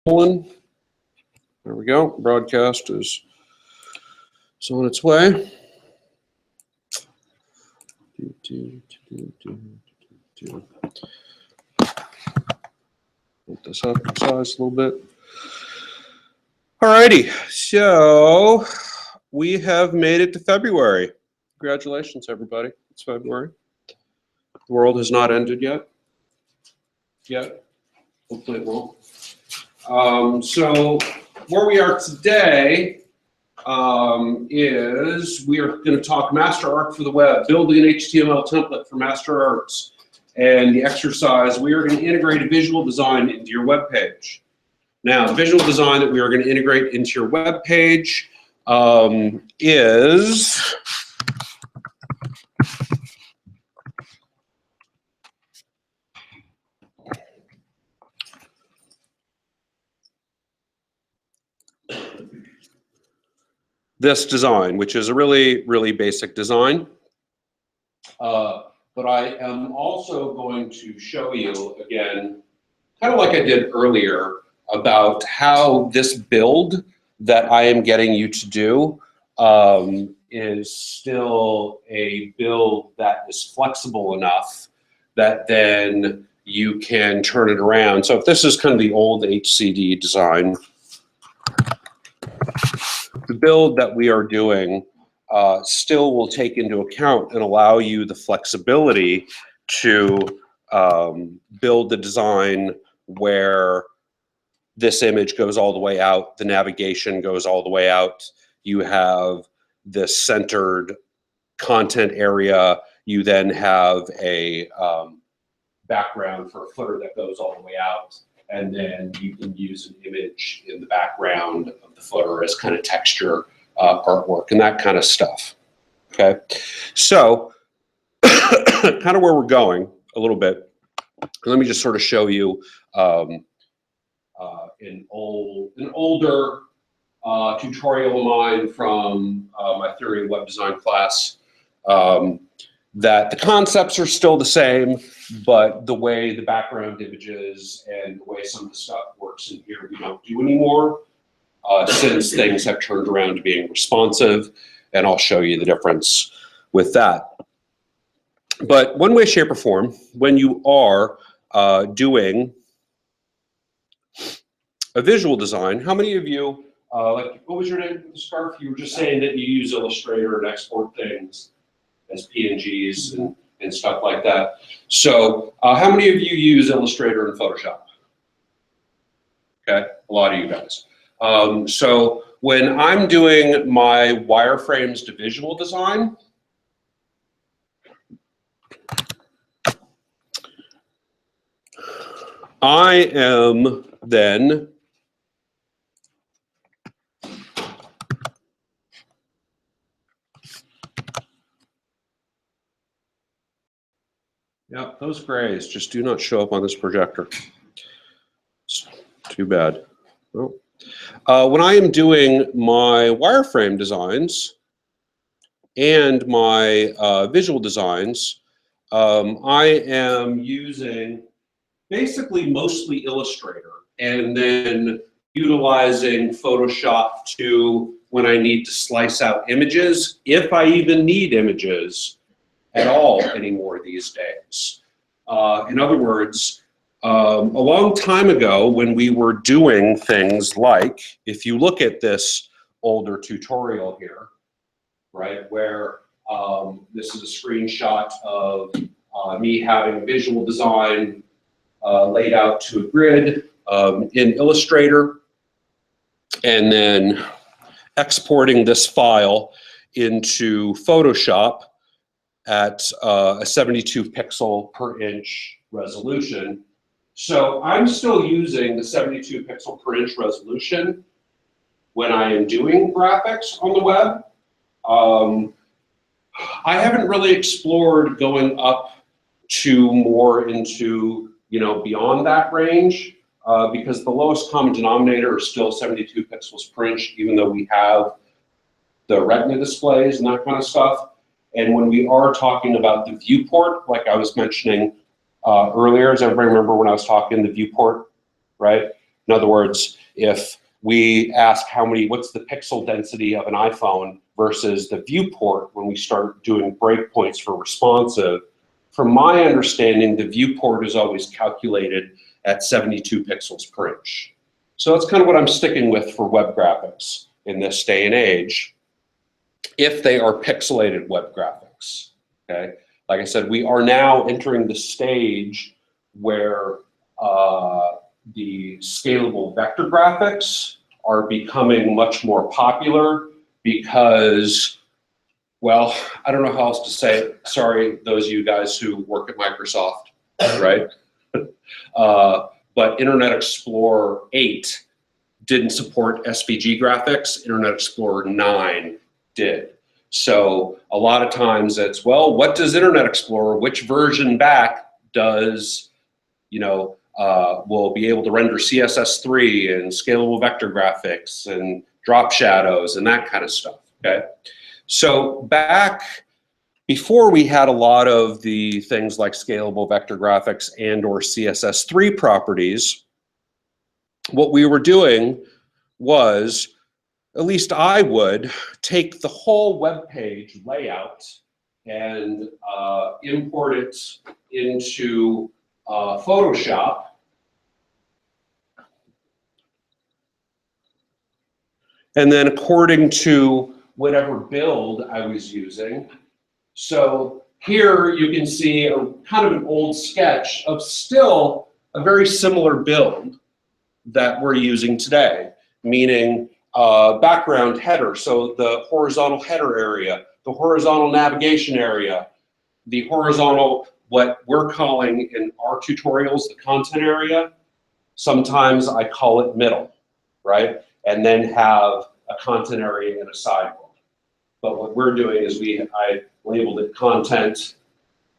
There we go. Broadcast is on its way. Put this up in size a little bit. Alrighty, so we have made it to February. Congratulations, everybody. It's February. The world has not ended yet. Hopefully it won't. So where we are today is we are going to talk Master Art for the web, building an HTML template for Master Arts. And the exercise, we are going to integrate a visual design into your web page. Now, the visual design that we are going to integrate into your web page is this design, which is a really, really basic design. But I am also going to show you again, kind of like I did earlier, about how this build that I am getting you to do is still a build that is flexible enough that then you can turn it around. So if this is kind of the old HCD design, the build that we are doing still will take into account and allow you the flexibility to build the design where this image goes all the way out, the navigation goes all the way out, you have this centered content area, you then have a background for a footer that goes all the way out, and then you can use an image in the background of the footer as kind of texture artwork and that kind of stuff. Okay, so kind of where we're going a little bit. Let me just sort of show you an older tutorial of mine from my theory of web design class. That the concepts are still the same, but the way the background images and the way some of the stuff works in here we don't do anymore since things have turned around to being responsive, and I'll show you the difference with that. But one way, shape, or form, when you are doing a visual design, how many of you, like, what was your name for the scarf? You were just saying that you use Illustrator and export things as PNGs and stuff like that. So how many of you use Illustrator and Photoshop? Okay, a lot of you guys. So when I'm doing my wireframes to visual design, I am then yeah, those grays just do not show up on this projector. It's too bad. Well, when I am doing my wireframe designs and my visual designs, I am using basically mostly Illustrator and then utilizing Photoshop to when I need to slice out images, if I even need images at all anymore these days. In other words, a long time ago when we were doing things like, if you look at this older tutorial here, right, where this is a screenshot of me having visual design laid out to a grid in Illustrator, and then exporting this file into Photoshop at a 72 pixel per inch resolution. So I'm still using the 72 pixel per inch resolution when I am doing graphics on the web. I haven't really explored going up to more into, beyond that range because the lowest common denominator is still 72 pixels per inch, even though we have the retina displays and that kind of stuff. And when we are talking about the viewport, like I was mentioning earlier, does everybody remember when I was talking the viewport, right? In other words, if we ask what's the pixel density of an iPhone versus the viewport when we start doing breakpoints for responsive, from my understanding, the viewport is always calculated at 72 pixels per inch. So that's kind of what I'm sticking with for web graphics in this day and age, if they are pixelated web graphics, okay? Like I said, we are now entering the stage where the scalable vector graphics are becoming much more popular because, well, I don't know how else to say it. Sorry, those of you guys who work at Microsoft, right? But Internet Explorer 8 didn't support SVG graphics. Internet Explorer 9 did. So a lot of times it's, well, what does Internet Explorer, which version back does, will be able to render CSS3 and scalable vector graphics and drop shadows and that kind of stuff, okay? So back before we had a lot of the things like scalable vector graphics and or CSS3 properties, what we were doing was, at least I would, take the whole web page layout and import it into Photoshop. And then according to whatever build I was using. So here you can see a kind of an old sketch of still a very similar build that we're using today, meaning background header, so the horizontal header area, the horizontal navigation area, the horizontal, what we're calling in our tutorials, the content area. Sometimes I call it middle, right? And then have a content area and a sidebar. But what we're doing is I labeled it content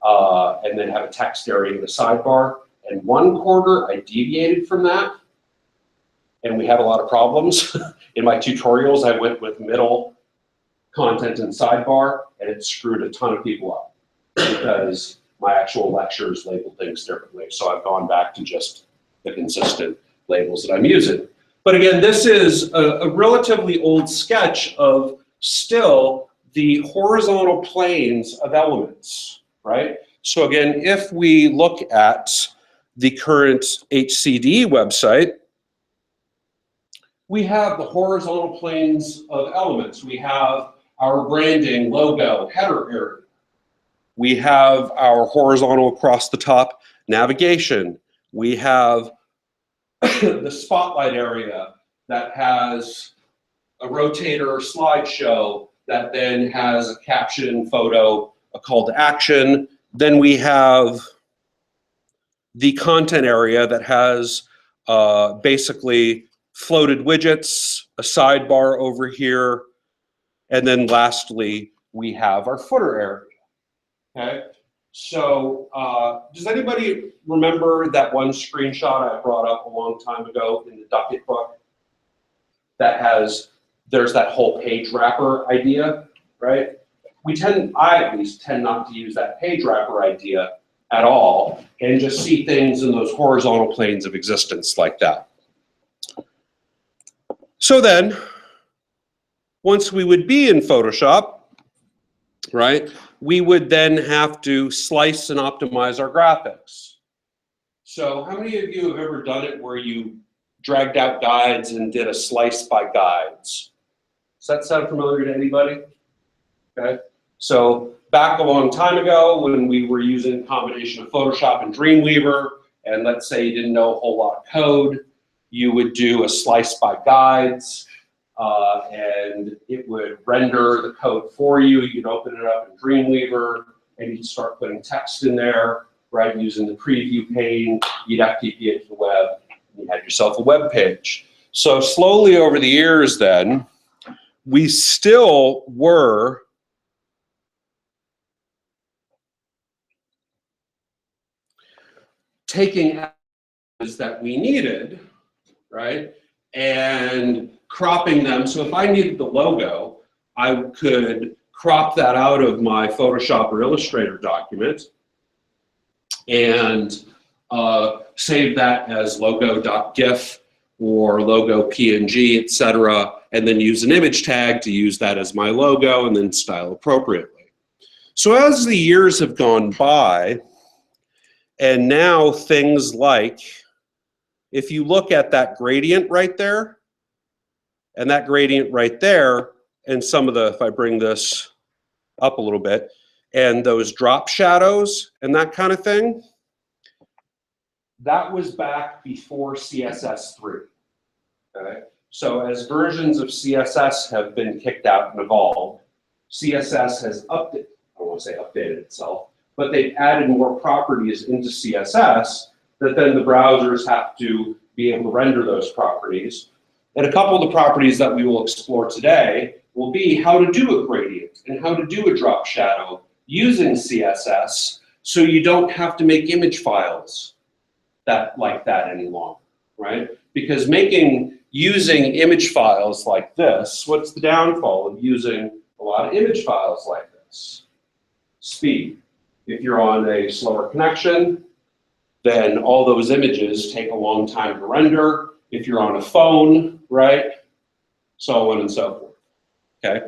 and then have a text area in the sidebar. And one quarter I deviated from that, and we had a lot of problems. In my tutorials, I went with middle, content, and sidebar, and it screwed a ton of people up because my actual lectures labeled things differently. So I've gone back to just the consistent labels that I'm using. But again, this is a relatively old sketch of still the horizontal planes of elements, right? So again, if we look at the current HCDE website, we have the horizontal planes of elements. We have our branding, logo, header area. We have our horizontal across the top navigation. We have the spotlight area that has a rotator slideshow that then has a caption, photo, a call to action. Then we have the content area that has basically floated widgets, a sidebar over here, and then lastly, we have our footer area, okay? So does anybody remember that one screenshot I brought up a long time ago in the Ducket book that there's that whole page wrapper idea, right? I at least tend not to use that page wrapper idea at all and just see things in those horizontal planes of existence like that. So then, once we would be in Photoshop, right, we would then have to slice and optimize our graphics. So how many of you have ever done it where you dragged out guides and did a slice by guides? Does that sound familiar to anybody? Okay. So back a long time ago when we were using a combination of Photoshop and Dreamweaver, and let's say you didn't know a whole lot of code, you would do a slice by guides, and it would render the code for you. You'd open it up in Dreamweaver, and you'd start putting text in there, right, using the preview pane. You'd FTP it to the web, and you had yourself a web page. So slowly over the years then, we still were taking actions that we needed, right, and cropping them. So if I needed the logo, I could crop that out of my Photoshop or Illustrator document and save that as logo.gif or logo PNG, etc., and then use an image tag to use that as my logo and then style appropriately. So as the years have gone by, and now things like, if you look at that gradient right there, and that gradient right there, and some of the, if I bring this up a little bit, and those drop shadows and that kind of thing, that was back before CSS3. Okay? So as versions of CSS have been kicked out and evolved, CSS has updated, I don't want to say updated itself, but they've added more properties into CSS that then the browsers have to be able to render those properties. And a couple of the properties that we will explore today will be how to do a gradient and how to do a drop shadow using CSS so you don't have to make image files like that any longer, right? Because using image files like this, what's the downfall of using a lot of image files like this? Speed. If you're on a slower connection, then all those images take a long time to render. If you're on a phone, right? So on and so forth, okay?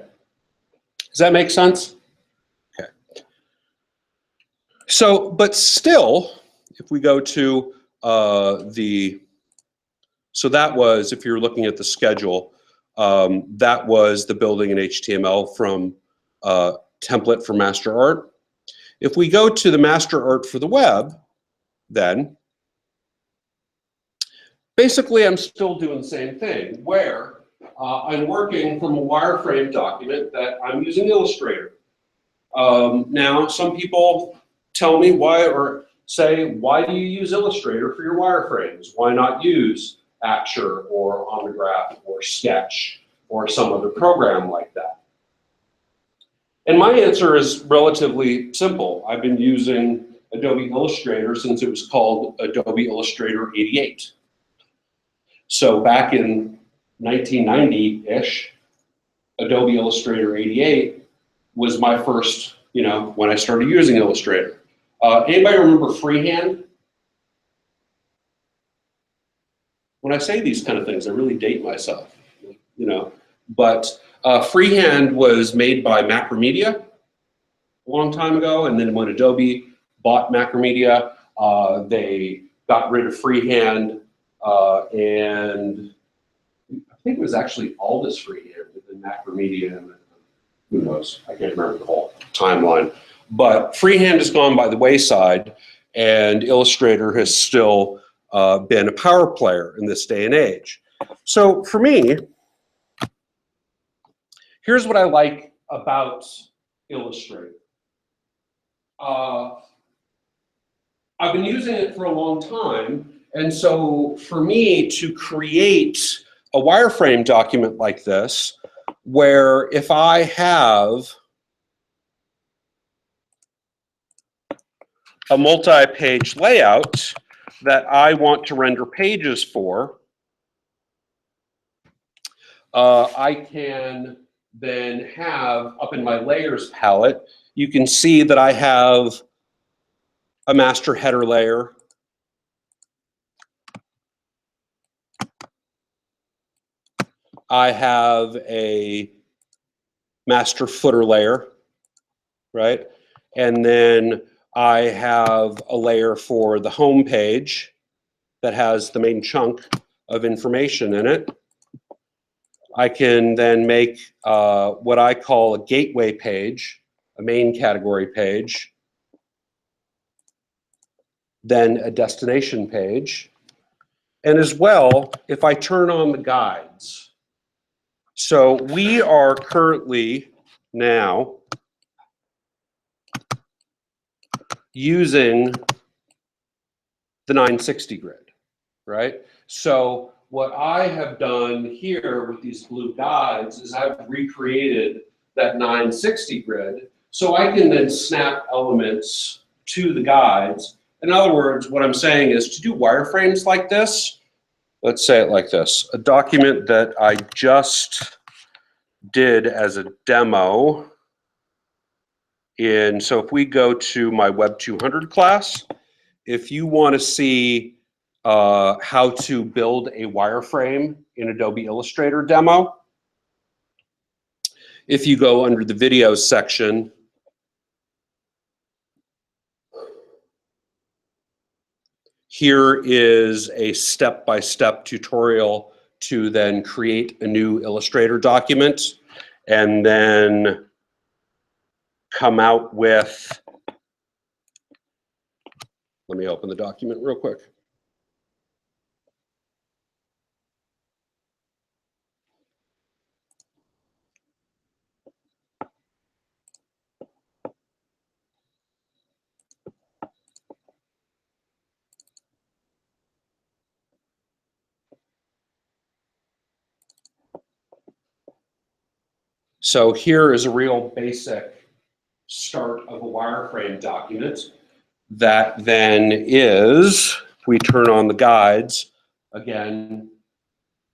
Does that make sense? Okay. So, but still, if we go to so that was, if you're looking at the schedule, that was the building in HTML from template for master art. If we go to the master art for the web, then basically I'm still doing the same thing where I'm working from a wireframe document that I'm using Illustrator. Now, some people tell me why, or say, why do you use Illustrator for your wireframes? Why not use Acture or Omnigraph or Sketch or some other program like that? And my answer is relatively simple. I've been using Adobe Illustrator since it was called Adobe Illustrator 88. So back in 1990-ish, Adobe Illustrator 88 was my first, when I started using Illustrator. Anybody remember freehand? When I say these kind of things, I really date myself, But freehand was made by Macromedia a long time ago, and then when Adobe bought Macromedia, they got rid of freehand, and I think it was actually Aldus freehand and Macromedia, and who knows? I can't remember the whole timeline. But freehand has gone by the wayside, and Illustrator has still been a power player in this day and age. So for me, here's what I like about Illustrator. I've been using it for a long time, and so for me to create a wireframe document like this, where if I have a multi-page layout that I want to render pages for, I can then have, up in my layers palette, you can see that I have a master header layer, I have a master footer layer, right? And then I have a layer for the home page that has the main chunk of information in it. I can then make what I call a gateway page, a main category page, then a destination page. And as well, if I turn on the guides. So we are currently now using the 960 grid, right? So what I have done here with these blue guides is I've recreated that 960 grid so I can then snap elements to the guides. In other words, what I'm saying is to do wireframes like this, let's say it like this, a document that I just did as a demo so if we go to my Web 200 class, if you want to see how to build a wireframe in Adobe Illustrator demo. If you go under the videos section, here is a step-by-step tutorial to then create a new Illustrator document and then come out with, let me open the document real quick. So here is a real basic start of a wireframe document that then is, if we turn on the guides, again,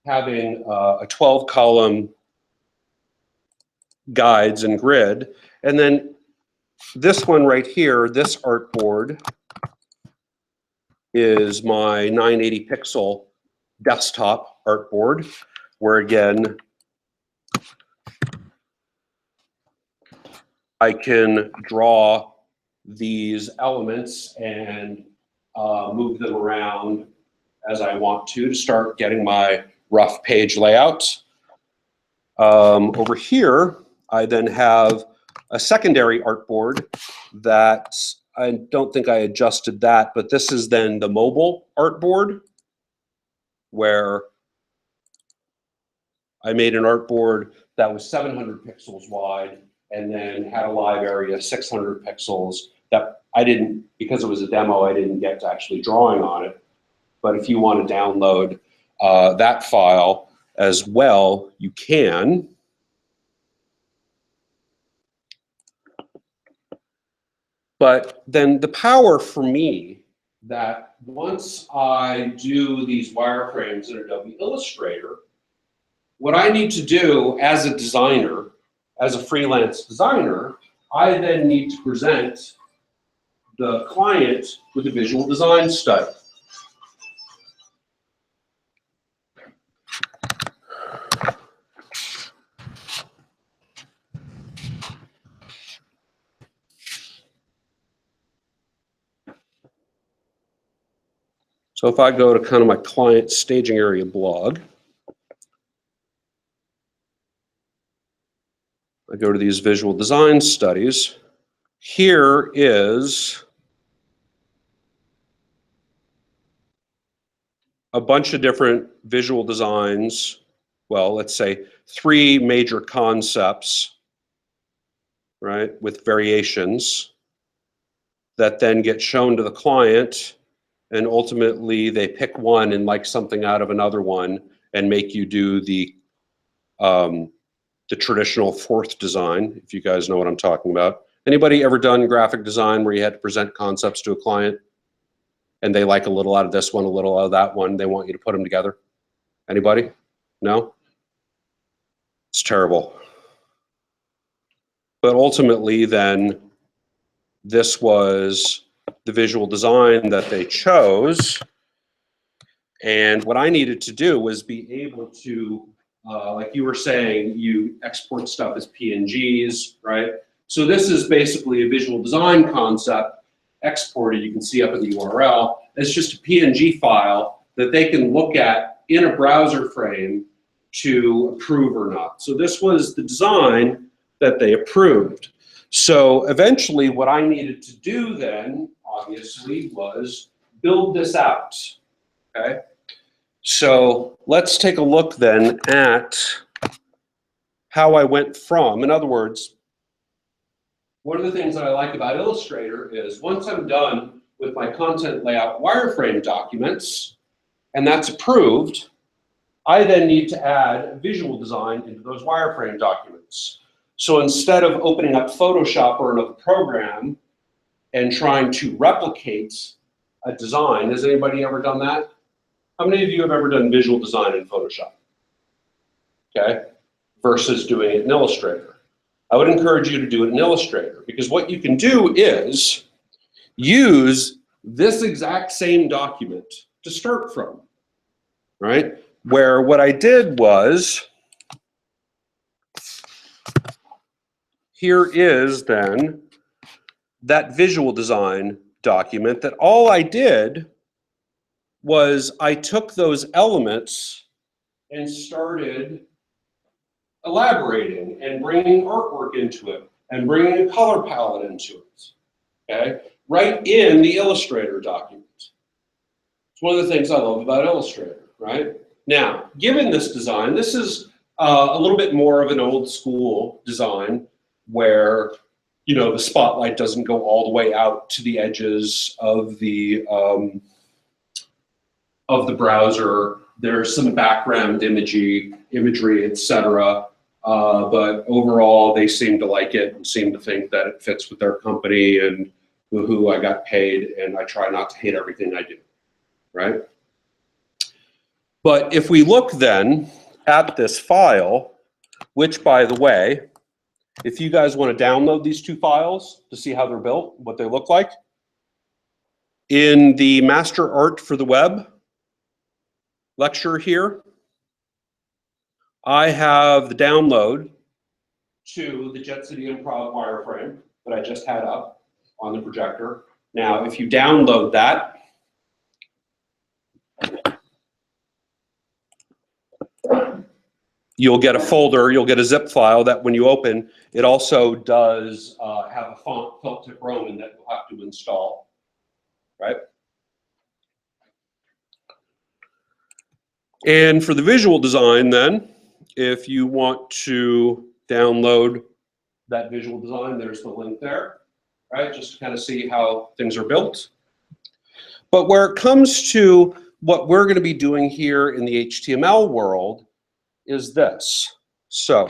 having a 12-column guides and grid. And then this one right here, this artboard, is my 980 pixel desktop artboard, where again, I can draw these elements and move them around as I want to start getting my rough page layout. Over here, I then have a secondary artboard that I don't think I adjusted that, but this is then the mobile artboard where I made an artboard that was 700 pixels wide and then had a live area 600 pixels that I didn't, because it was a demo, I didn't get to actually drawing on it. But if you want to download that file as well, you can. But then the power for me that once I do these wireframes in Adobe Illustrator, what I need to do as a designer, as a freelance designer, I then need to present the client with a visual design study. So if I go to kind of my client staging area blog, I go to these visual design studies. Here is a bunch of different visual designs. Well, let's say 3 major concepts, right, with variations that then get shown to the client, and ultimately they pick one and like something out of another one and make you do the traditional 4th design, if you guys know what I'm talking about. Anybody ever done graphic design where you had to present concepts to a client and they like a little out of this one, a little out of that one, they want you to put them together? Anybody? No? It's terrible. But ultimately then, this was the visual design that they chose. And what I needed to do was be able to, like you were saying, you export stuff as PNGs, right? So this is basically a visual design concept exported, you can see up in the URL, as just a PNG file that they can look at in a browser frame to approve or not. So this was the design that they approved. So eventually what I needed to do then, obviously, was build this out, okay? So let's take a look then at how I went from, in other words, one of the things that I like about Illustrator is once I'm done with my content layout wireframe documents, and that's approved, I then need to add visual design into those wireframe documents. So instead of opening up Photoshop or another program and trying to replicate a design, has anybody ever done that? How many of you have ever done visual design in Photoshop? Okay, versus doing it in Illustrator. I would encourage you to do it in Illustrator, because what you can do is use this exact same document to start from, right? Where what I did was, here is then that visual design document that all I did was I took those elements and started elaborating and bringing artwork into it and bringing a color palette into it, okay? Right in the Illustrator document. It's one of the things I love about Illustrator, right? Now, given this design, this is a little bit more of an old school design where, you know, the spotlight doesn't go all the way out to the edges of the browser. There's some background imagery, etc. But overall, they seem to like it and seem to think that it fits with their company and who I got paid, and I try not to hate everything I do, right? But if we look then at this file, which, by the way, if you guys want to download these two files to see how they're built, what they look like, in the Master Art for the Web lecture here, I have the download to the Jet City Improv wireframe that I just had up on the projector. Now, if you download that, you'll get a folder, you'll get a zip file that when you open, it also does have a font, Celtic Roman, that you'll have to install, right? And for the visual design then, if you want to download that visual design, there's the link there, right? Just to kind of see how things are built. But where it comes to what we're going to be doing here in the HTML world is this. So,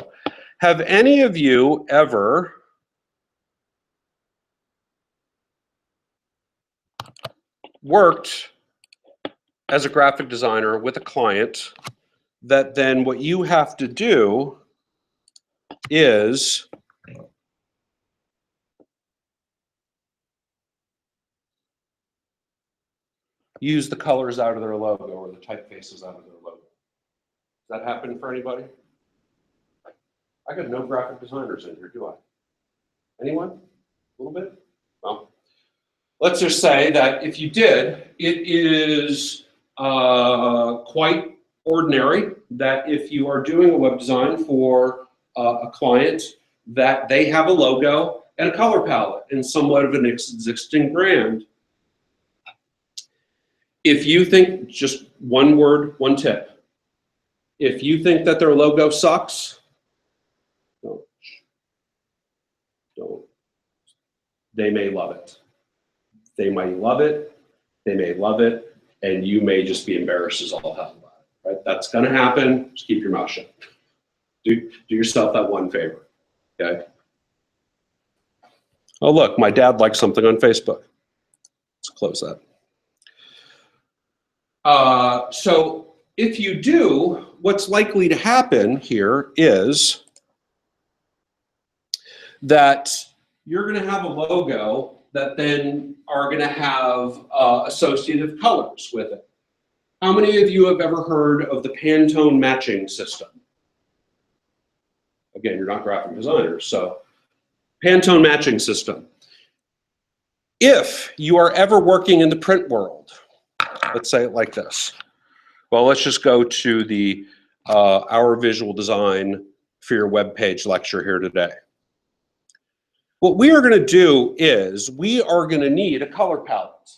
have any of you ever worked as a graphic designer with a client that then what you have to do is use the colors out of their logo or the typefaces out of their logo? Does that happen for anybody? I got no graphic designers in here, do I? Anyone? A little bit? Well, let's just say that if you did, it is quite ordinary that if you are doing a web design for a client, that they have a logo and a color palette and somewhat of an existing brand. If you think, just one word, one tip, if you think that their logo sucks, don't. They may love it. They might love it, they may love it, and you may just be embarrassed as all hell about it, right? That's gonna happen, just keep your mouth shut. Do yourself that one favor, okay? Oh look, my dad liked something on Facebook. Let's close that. So if you do, what's likely to happen here is that you're going to have a logo that then are going to have associative colors with it. How many of you have ever heard of the Pantone matching system? Again, you're not graphic designers, so Pantone matching system. If you are ever working in the print world, let's say it like this. Well, let's just go to the Our Visual Design for Your Web Page lecture here today. What we are going to do is we are going to need a color palette,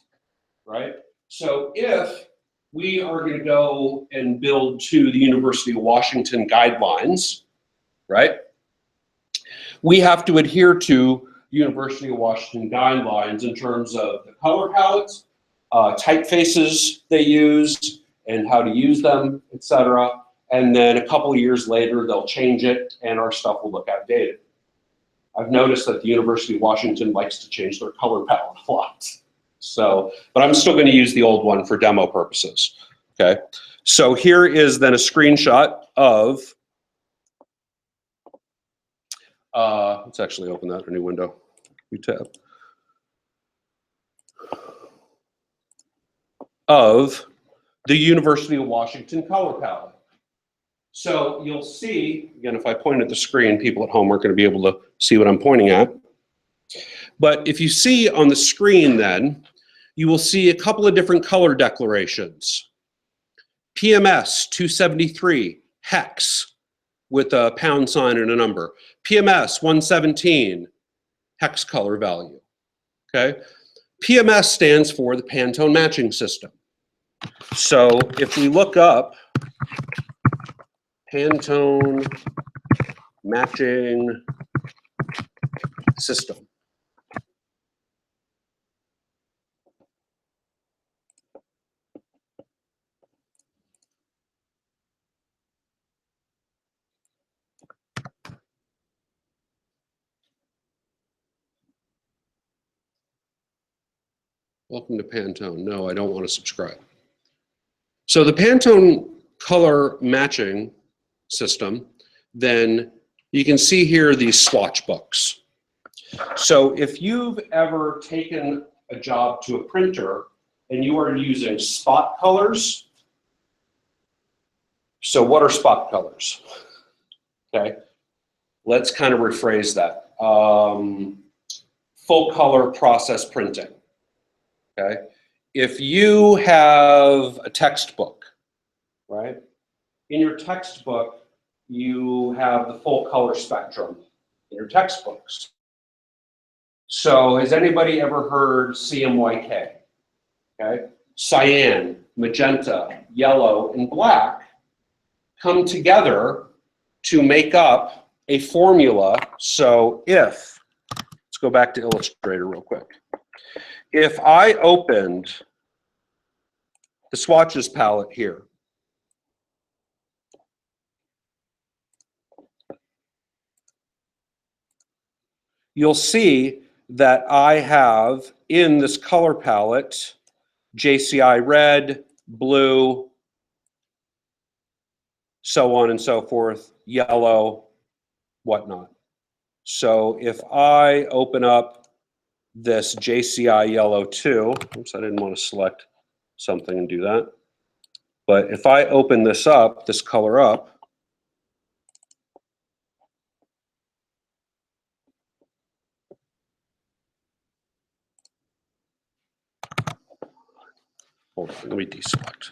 right? So if we are going to go and build to the University of Washington guidelines, right? We have to adhere to University of Washington guidelines in terms of the color palettes, typefaces they use, and how to use them, etc. And then a couple of years later, they'll change it, and our stuff will look outdated. I've noticed that the University of Washington likes to change their color palette a lot. So, but I'm still going to use the old one for demo purposes. Okay. So here is then a screenshot of. Let's actually open that in a new window. New tab. Of the University of Washington color palette. So you'll see, again, if I point at the screen, people at home aren't going to be able to see what I'm pointing at. But if you see on the screen then, you will see a couple of different color declarations. PMS 273, hex, with a pound sign and a number. PMS 117, hex color value, okay? PMS stands for the Pantone matching system. So if we look up Pantone matching system, welcome to Pantone. No, I don't want to subscribe. So the Pantone color matching system, then you can see here these swatch books. So if you've ever taken a job to a printer and you are using spot colors, so what are spot colors? Okay, let's kind of rephrase that. Full color process printing. Okay, if you have a textbook, right? In your textbook, you have the full color spectrum in your textbooks. So has anybody ever heard CMYK? Okay, cyan, magenta, yellow, and black come together to make up a formula. So if, let's go back to Illustrator real quick. If I opened the swatches palette here, you'll see that I have in this color palette JCI red, blue, so on and so forth, yellow, whatnot. So if I open up this JCI yellow 2, oops, I didn't want to select something and do that. But if I open this up, this color up, hold on, let me deselect.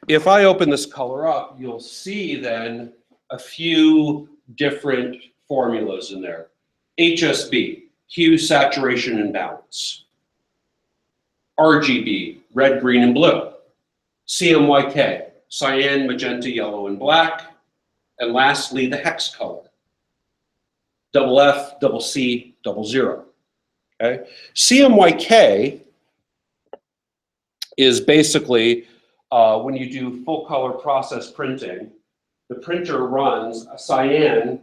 If I open this color up, you'll see then a few different formulas in there. HSB, hue, saturation, and balance. RGB, red, green, and blue. CMYK, cyan, magenta, yellow, and black. And lastly, the hex color. Double F, double C, double 0. Okay? CMYK is basically when you do full color process printing, the printer runs a cyan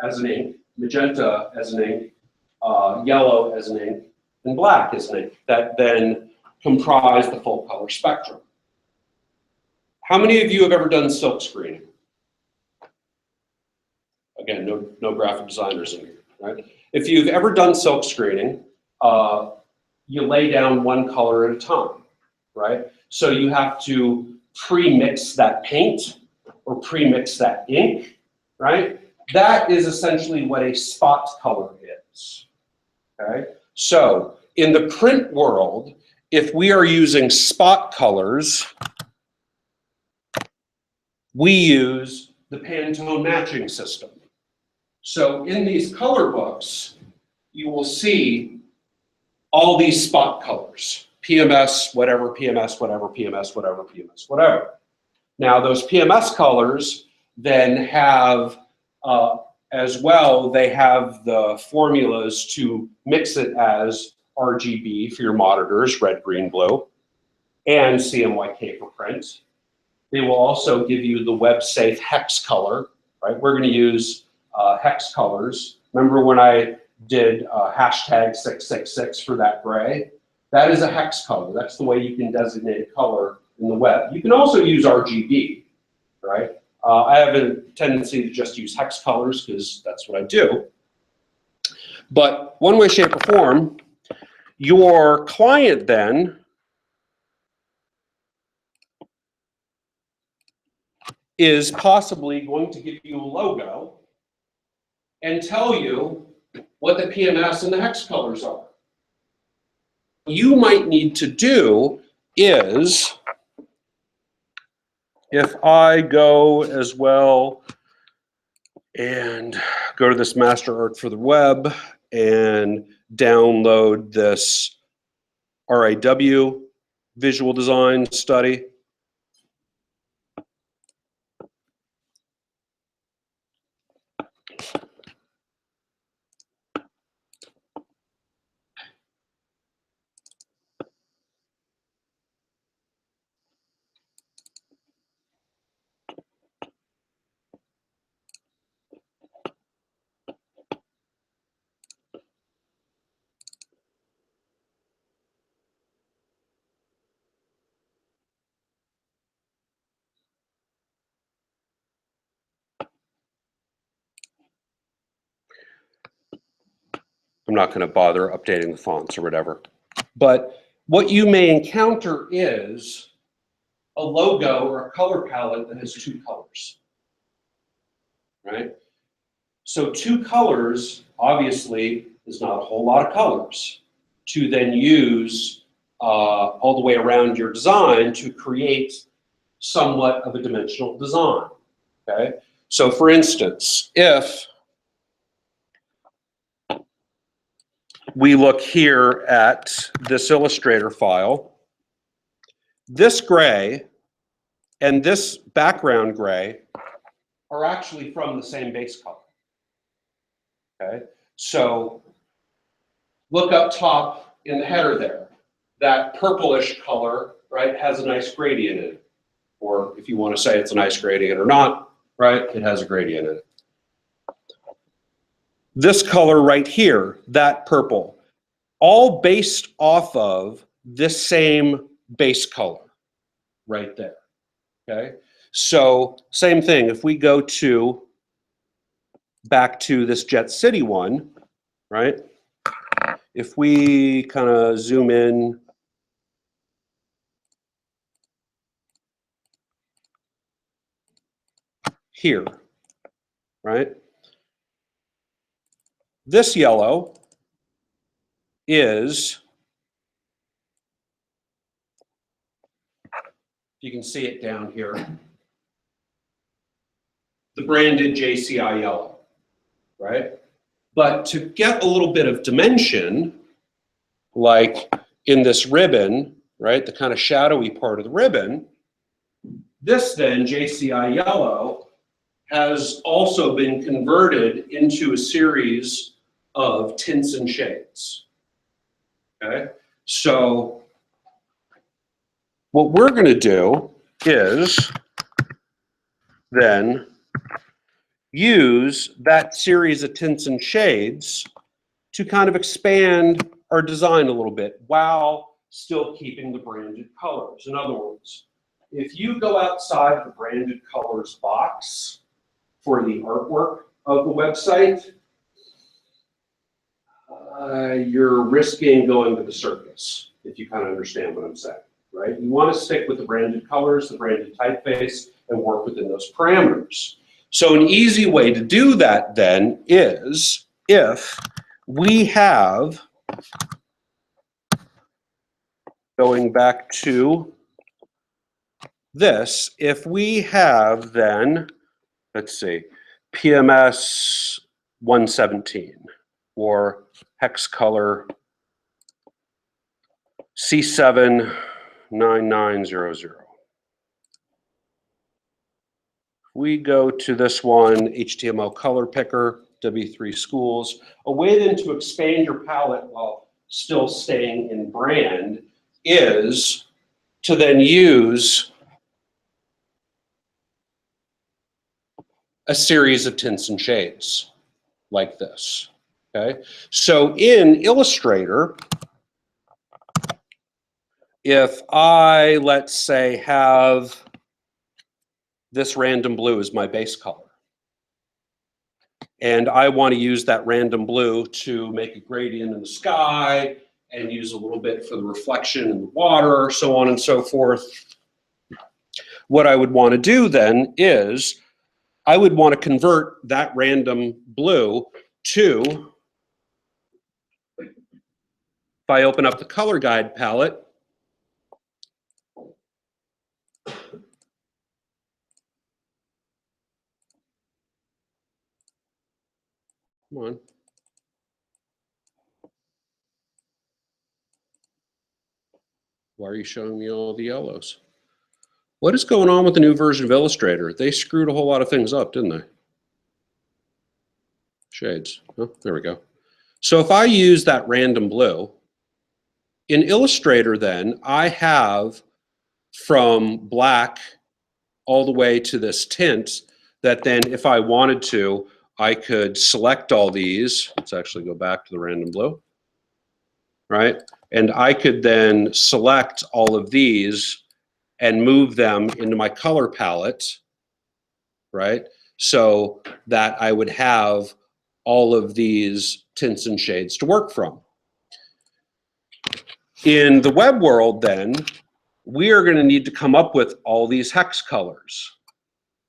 as an ink, magenta as an ink, yellow as an ink, and black as an ink that then comprise the full color spectrum. How many of you have ever done silk screening? Again, no graphic designers in here, right? If you've ever done silk screening, you lay down one color at a time, right? So you have to pre-mix that paint or pre-mix that ink, right? That is essentially what a spot color is, okay? So in the print world, if we are using spot colors, we use the Pantone matching system. So in these color books, you will see all these spot colors. PMS, whatever, PMS, whatever, PMS, whatever, PMS, whatever. Now those PMS colors then have, as well, they have the formulas to mix it as RGB for your monitors, red, green, blue, and CMYK for print. They will also give you the web-safe hex color, right? We're gonna use hex colors. Remember when I did hashtag 666 for that gray? That is a hex color. That's the way you can designate a color in the web. You can also use RGB, right? I have a tendency to just use hex colors because that's what I do. But one way, shape, or form, your client then is possibly going to give you a logo and tell you what the PMS and the hex colors are. What you might need to do is, if I go as well and go to this Master Art for the Web and download this RAW visual design study, I'm not going to bother updating the fonts or whatever. But what you may encounter is a logo or a color palette that has two colors, right? So two colors, obviously, is not a whole lot of colors to then use all the way around your design to create somewhat of a dimensional design, okay? So for instance, if we look here at this Illustrator file, this gray and this background gray are actually from the same base color, okay? So look up top in the header there. That purplish color, right, has a nice gradient in it. Or if you want to say it's a nice gradient or not, right, it has a gradient in it. This color right here, that purple, all based off of this same base color right there, okay? So same thing, if we go to back to this Jet City one, right? If we kind of zoom in here, right? This yellow is, you can see it down here, the branded JCI yellow, right? But to get a little bit of dimension, like in this ribbon, right, the kind of shadowy part of the ribbon, this then, JCI yellow, has also been converted into a series of tints and shades, okay? So what we're going to do is then use that series of tints and shades to kind of expand our design a little bit while still keeping the branded colors. In other words, if you go outside the branded colors box for the artwork of the website, you're risking going to the circus, if you kind of understand what I'm saying, right? You want to stick with the branded colors, the branded typeface, and work within those parameters. So an easy way to do that then is if we have, going back to this, if we have then, let's see, PMS 117 or hex color C79900. We go to this one, HTML color picker, W3 schools. A way then to expand your palette while still staying in brand is to then use a series of tints and shades like this, okay? So in Illustrator, if I, let's say, have this random blue as my base color, and I want to use that random blue to make a gradient in the sky and use a little bit for the reflection in the water, so on and so forth. What I would want to do then is I would want to convert that random blue to, if I open up the color guide palette, come on. Why are you showing me all the yellows? What is going on with the new version of Illustrator? They screwed a whole lot of things up, didn't they? Shades. Oh, there we go. So if I use that random blue, in Illustrator then, I have from black all the way to this tint that then if I wanted to, I could select all these. Let's actually go back to the random blue, right? And I could then select all of these and move them into my color palette, right? So that I would have all of these tints and shades to work from. In the web world then, we are going to need to come up with all these hex colors.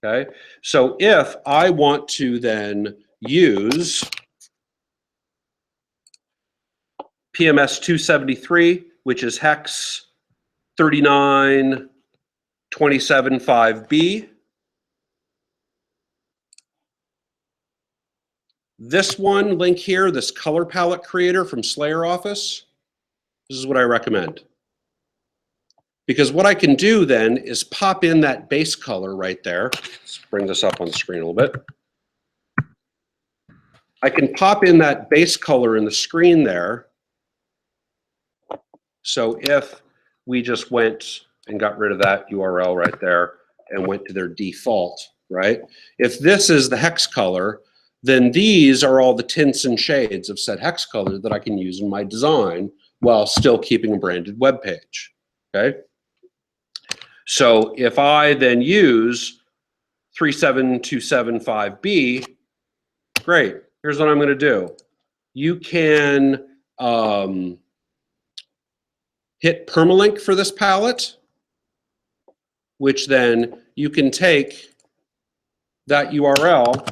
Okay, so if I want to then use PMS 273, which is hex 39275B, this one link here, this color palette creator from Slayer Office, this is what I recommend. Because what I can do then is pop in that base color right there. Let's bring this up on the screen a little bit. I can pop in that base color in the screen there. So if we just went and got rid of that URL right there and went to their default, right? If this is the hex color, then these are all the tints and shades of said hex color that I can use in my design while still keeping a branded web page, okay? So if I then use 37275B, great. Here's what I'm going to do. You can hit permalink for this palette, which then you can take that URL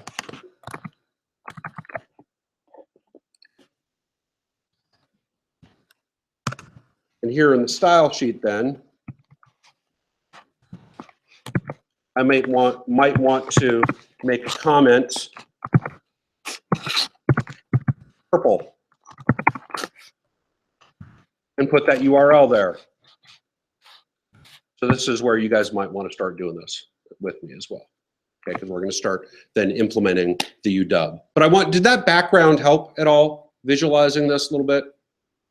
and here in the style sheet then, I might want to make a comment, purple, and put that URL there. So this is where you guys might want to start doing this with me as well, okay? Because we're going to start then implementing the UW. But did that background help at all, visualizing this a little bit?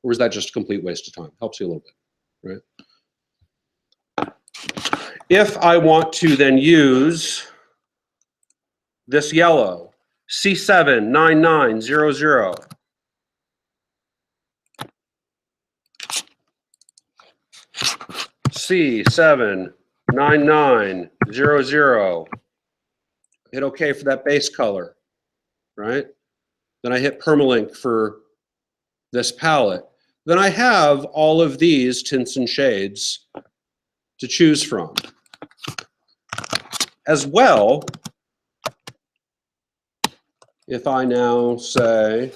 Or is that just a complete waste of time? Helps you a little bit, right? If I want to then use this yellow, C79900, C79900, hit OK for that base color, right? Then I hit permalink for this palette. Then I have all of these tints and shades to choose from. As well, if I now say,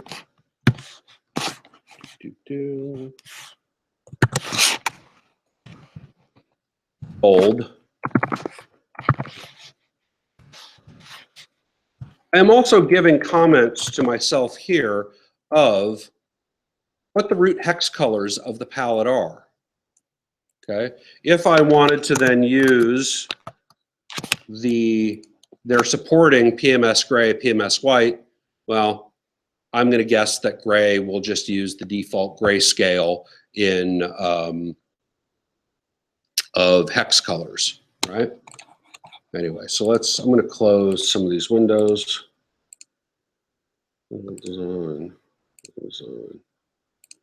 bold, I am also giving comments to myself here of what the root hex colors of the palette are. Okay, if I wanted to then use they're supporting PMS gray, PMS white, well, I'm going to guess that gray will just use the default grayscale in of hex colors, right? Anyway, so I'm going to close some of these windows. Design,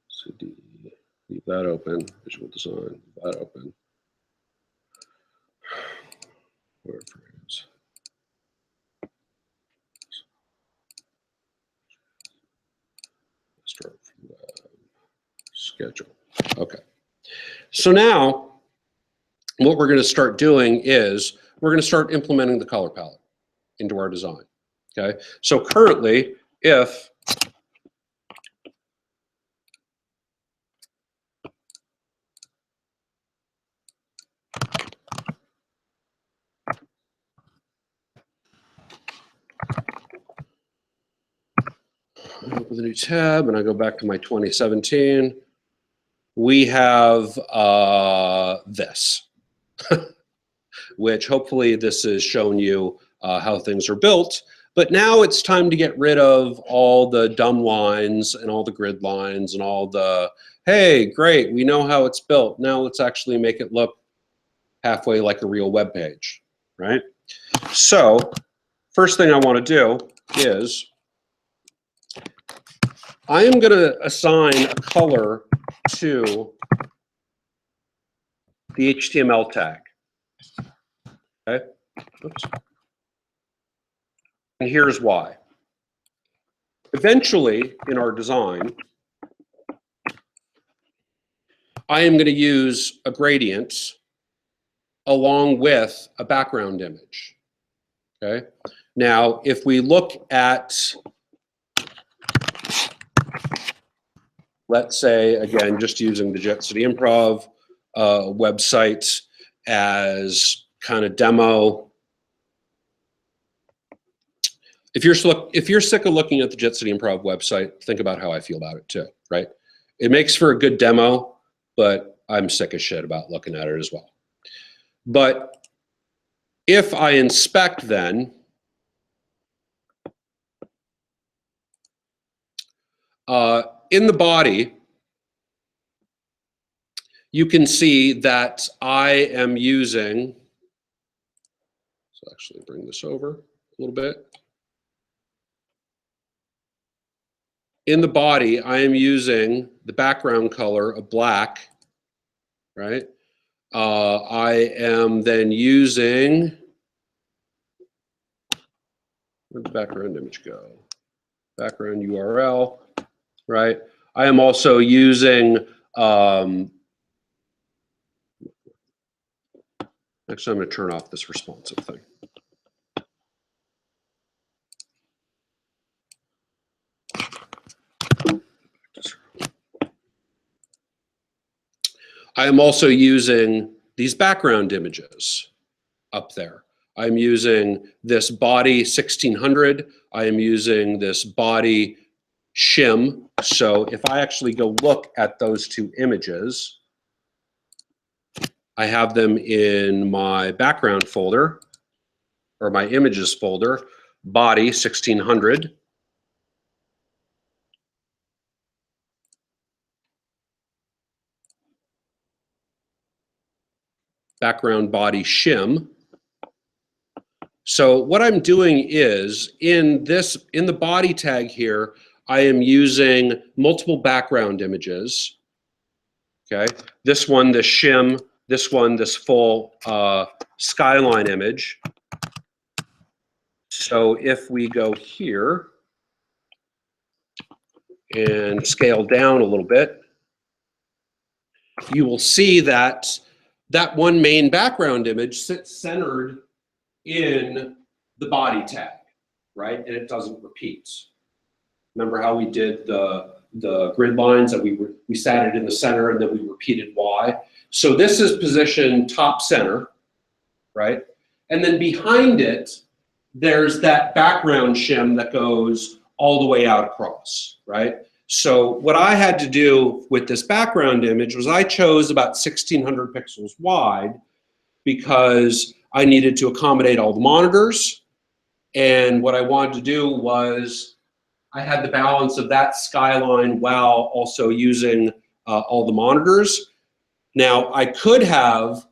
CD, leave that open, visual design, leave that open. Wireframes. schedule. Okay. So now what we're going to start doing is we're going to start implementing the color palette into our design. Okay. So currently, if I open the new tab and I go back to my 2017, we have this, which hopefully this has shown you how things are built. But now it's time to get rid of all the dumb lines and all the grid lines and all the, hey, great, we know how it's built. Now let's actually make it look halfway like a real web page, right? So first thing I want to do is I am going to assign a color to the HTML tag. Okay. Oops. And here's why. Eventually, in our design, I am going to use a gradient along with a background image. Okay. Now, if we look at, let's say, again, just using the Jet City Improv website as kind of demo. If you're sick of looking at the Jet City Improv website, think about how I feel about it too, right? It makes for a good demo, but I'm sick as shit about looking at it as well. But if I inspect then, in the body, you can see that I am using, so actually bring this over a little bit. In the body, I am using the background color of black, right? I am then using, where'd the background image go? Background URL, right? I am also using, actually I'm going to turn off this responsive thing. I am also using these background images up there. I'm using this body 1600. I am using this body shim. So if I actually go look at those two images, I have them in my background folder or my images folder, body 1600. Background body shim. So what I'm doing is in the body tag here, I am using multiple background images. Okay, this one, this shim, this one, this full skyline image. So if we go here and scale down a little bit, you will see that that one main background image sits centered in the body tag, right? And it doesn't repeat. Remember how we did the grid lines that we sat it in the center and then we repeated Y? So this is positioned top center, right? And then behind it, there's that background shim that goes all the way out across, right? So what I had to do with this background image was I chose about 1600 pixels wide because I needed to accommodate all the monitors. And what I wanted to do was I had the balance of that skyline while also using all the monitors. Now, I could have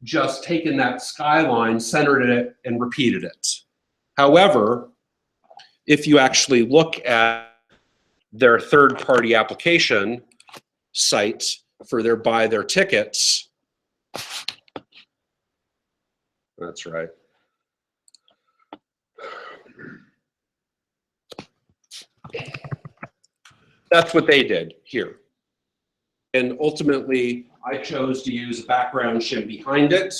just taken that skyline, centered it, and repeated it. However, if you actually look at their third-party application site for their buy their tickets, that's right. That's what they did here. And ultimately, I chose to use a background shim behind it,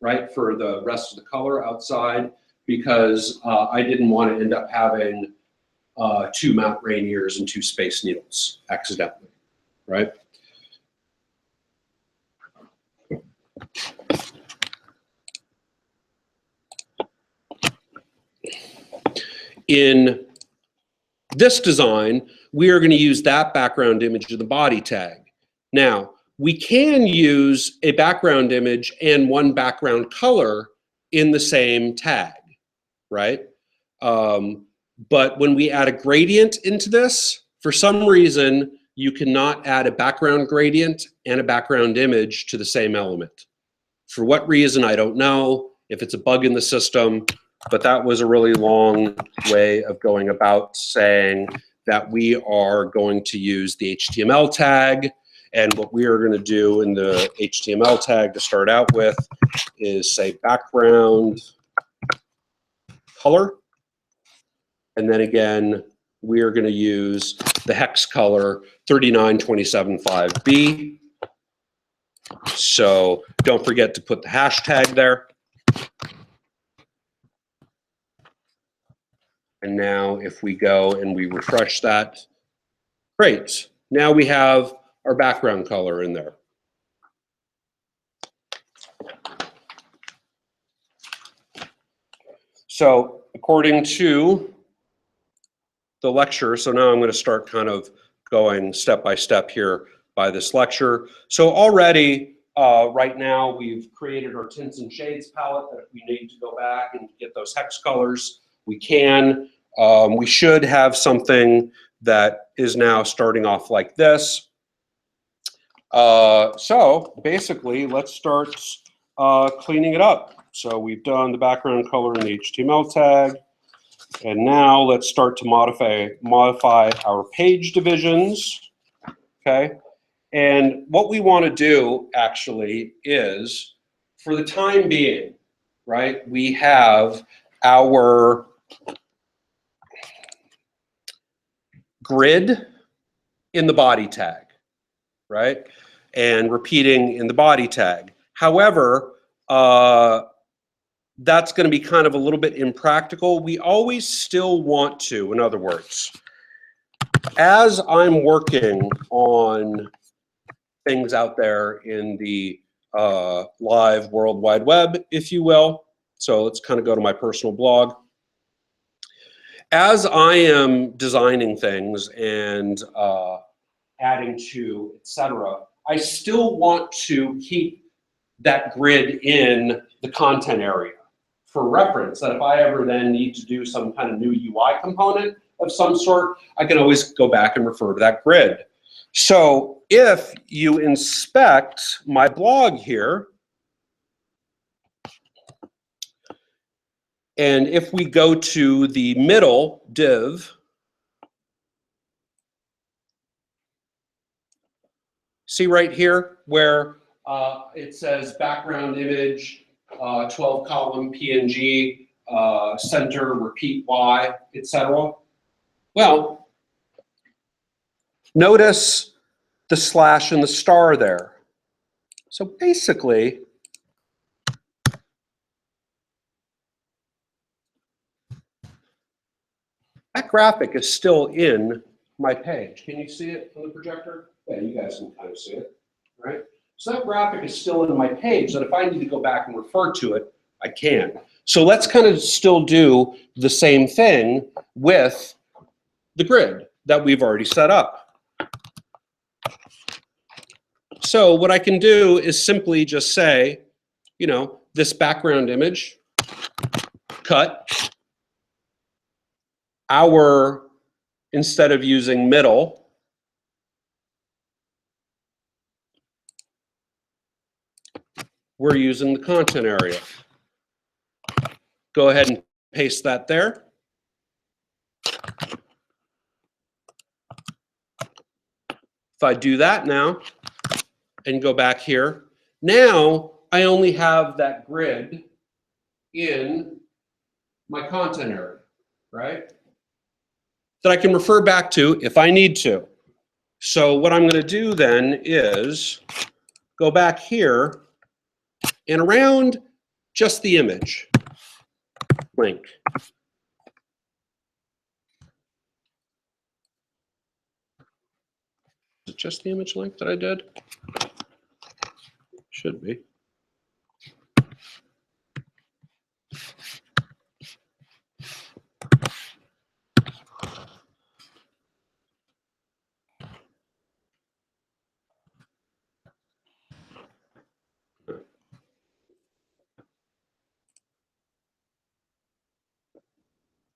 right, for the rest of the color outside, because I didn't want to end up having 2 Mount Rainiers and 2 Space Needles accidentally, right? In this design, we are going to use that background image of the body tag. Now, we can use a background image and 1 background color in the same tag, right? But when we add a gradient into this, for some reason, you cannot add a background gradient and a background image to the same element. For what reason, I don't know. If it's a bug in the system, but that was a really long way of going about saying that we are going to use the HTML tag. And what we are going to do in the HTML tag to start out with is say background color. And then again, we are going to use the hex color 39275B. So don't forget to put the hashtag there. And now if we go and we refresh that, great. Now we have our background color in there. So according to the lecture, so now I'm going to start kind of going step by step here by this lecture. So already right now we've created our tints and shades palette that if we need to go back and get those hex colors, we can. We should have something that is now starting off like this. So basically, let's start cleaning it up. So we've done the background color in the HTML tag. And now let's start to modify our page divisions, okay? And what we want to do actually is, for the time being, right, we have our grid in the body tag, right? And repeating in the body tag. However, that's going to be kind of a little bit impractical. We always still want to, in other words, as I'm working on things out there in the live World Wide Web, if you will, so let's kind of go to my personal blog. As I am designing things and adding to, etc., I still want to keep that grid in the content area for reference, that if I ever then need to do some kind of new UI component of some sort, I can always go back and refer to that grid. So if you inspect my blog here, and if we go to the middle div, see right here where it says background image, 12-column PNG, center, repeat Y, etc. Well, notice the slash and the star there. So basically, that graphic is still in my page. Can you see it on the projector? Yeah, you guys can kind of see it, right? So that graphic is still in my page, that if I need to go back and refer to it, I can. So let's kind of still do the same thing with the grid that we've already set up. So what I can do is simply just say, you know, this background image, cut, instead of using middle, we're using the content area. Go ahead and paste that there. If I do that now and go back here, now I only have that grid in my content area, right? That I can refer back to if I need to. So what I'm going to do then is go back here and around just the image link. Is it just the image link that I did? Should be.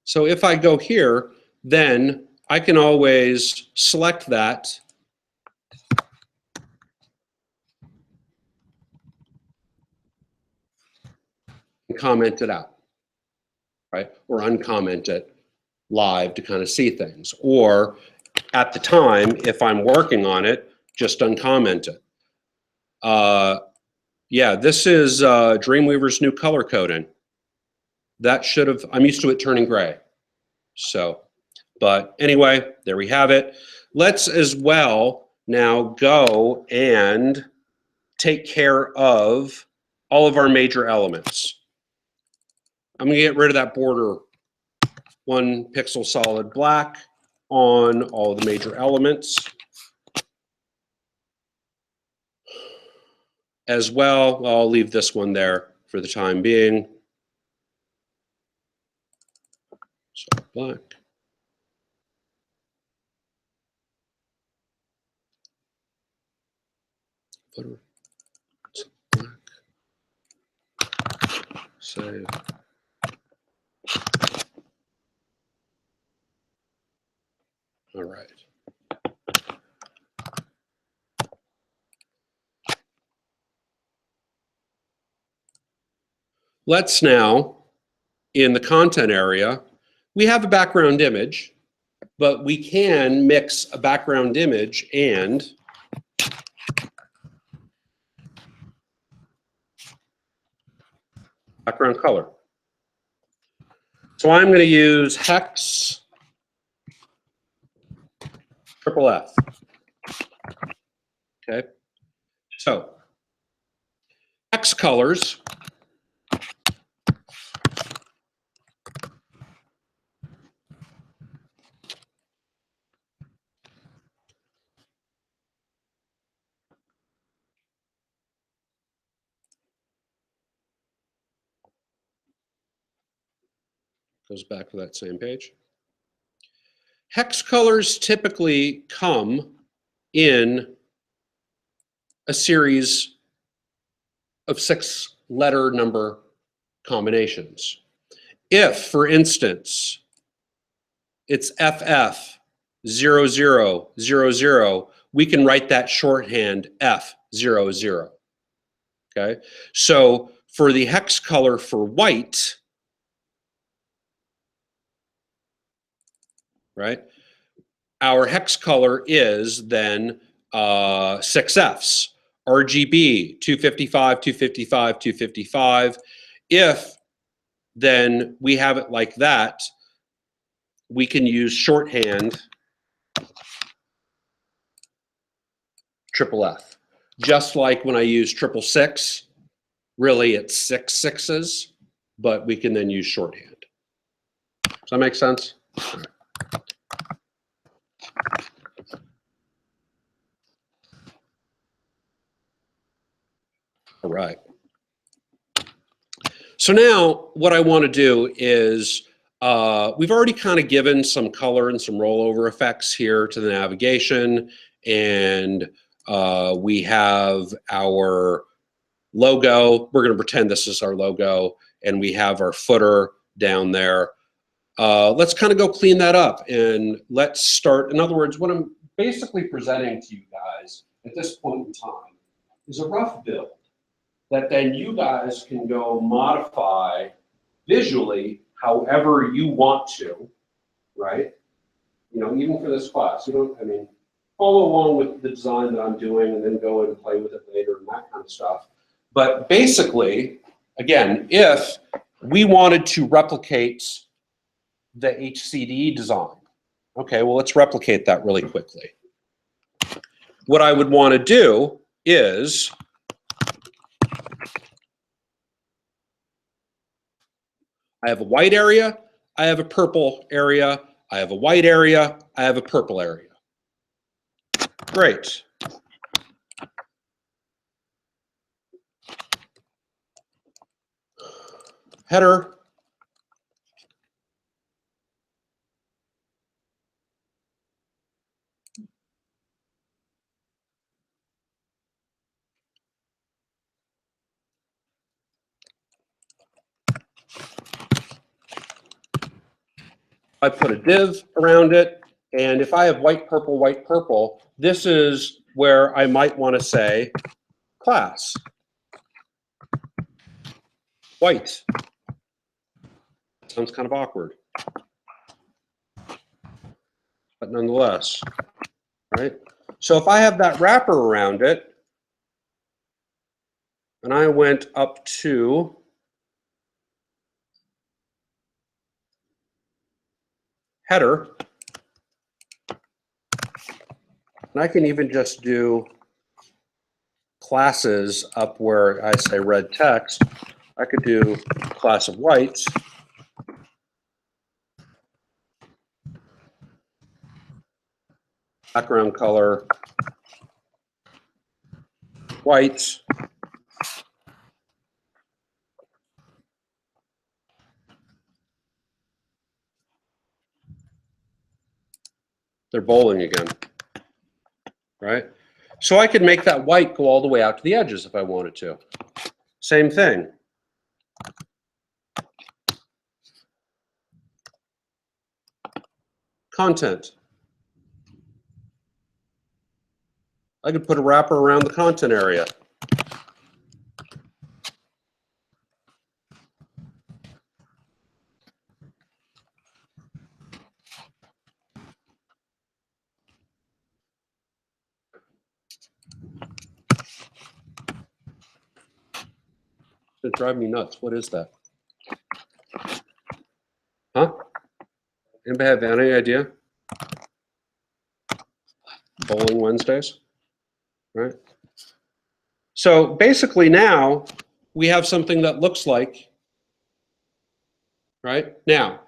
So if I go here, then I can always select that and comment it out, right? Or uncomment it live to kind of see things. Or at the time, if I'm working on it, just uncomment it. Yeah, this is Dreamweaver's new color coding. That should have, I'm used to it turning gray. So, but anyway, there we have it. Let's as well now go and take care of all of our major elements. I'm gonna get rid of that border 1 pixel solid black on all the major elements. As well, I'll leave this one there for the time being. So black. Footer. Black. Save. All right. Let's now, in the content area, we have a background image, but we can mix a background image and background color. So I'm going to use hex FFF. Okay. So hex colors goes back to that same page. Hex colors typically come in a series of 6-letter number combinations. If, for instance, it's FF0000, we can write that shorthand F00. Okay, so for the hex color for white, right, our hex color is then 6 Fs. RGB 255, 255, 255. If then we have it like that, we can use shorthand FFF. Just like when I use 666, really it's 6 sixes, but we can then use shorthand. Does that make sense? All right. So now what I want to do is, we've already kind of given some color and some rollover effects here to the navigation, and we have our logo. We're going to pretend this is our logo, and we have our footer down there. Let's kind of go clean that up, and let's start. In other words, what I'm basically presenting to you guys at this point in time is a rough build that then you guys can go modify visually however you want to, right? You know, even for this class, you don't, I mean, follow along with the design that I'm doing and then go and play with it later and that kind of stuff. But basically, again, if we wanted to replicate the HCDE design, okay, well, let's replicate that really quickly. what I would want to do is I have a white area, I have a purple area, I have a white area, I have a purple area. Great. Header. I put a div around it, and if I have white, purple, this is where I might want to say class. White. Sounds kind of awkward, but nonetheless, right? So if I have that wrapper around it, and I went up to header, and I can even just do classes up where I say red text. I could do class of whites. Background color, whites. They're bowling again, right? So I could make that white go all the way out to the edges if I wanted to. Same thing. Content. I could put a wrapper around the content area. It drive me nuts. What is that? Huh? Anybody have any idea? Bowling Wednesdays, right? So basically now we have something that looks like, right? Now,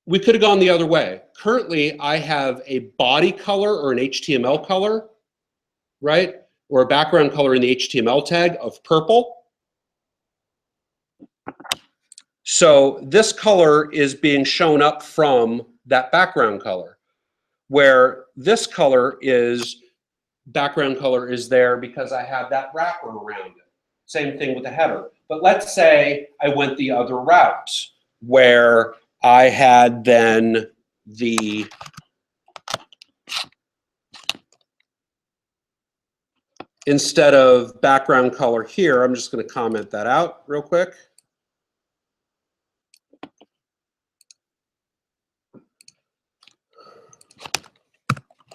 we could have gone the other way. Currently, I have a body color or an HTML color, right? Or a background color in the HTML tag of purple. So this color is being shown up from that background color, where this color is, background color is there because I have that wrapper around it. Same thing with the header. But let's say I went the other route, where I had then the instead of background color here, I'm just going to comment that out real quick.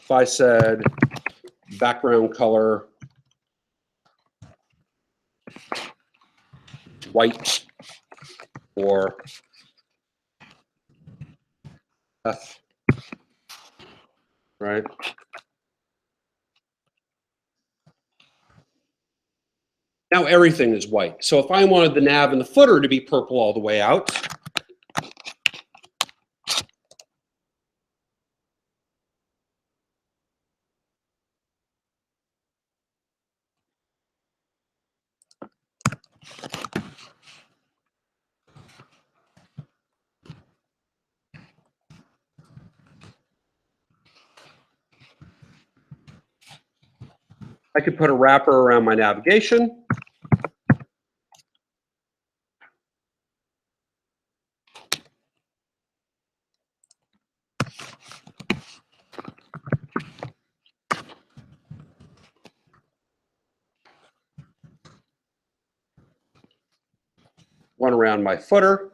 If I said background color white or F, right? Now everything is white. So if I wanted the nav and the footer to be purple all the way out, I could put a wrapper around my navigation. One around my footer.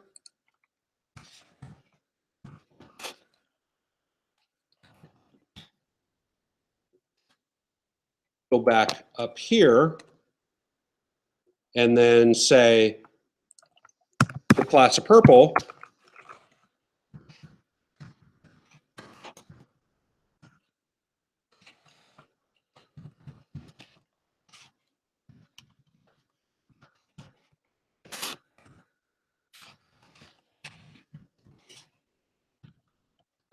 Go back up here and then say the class of purple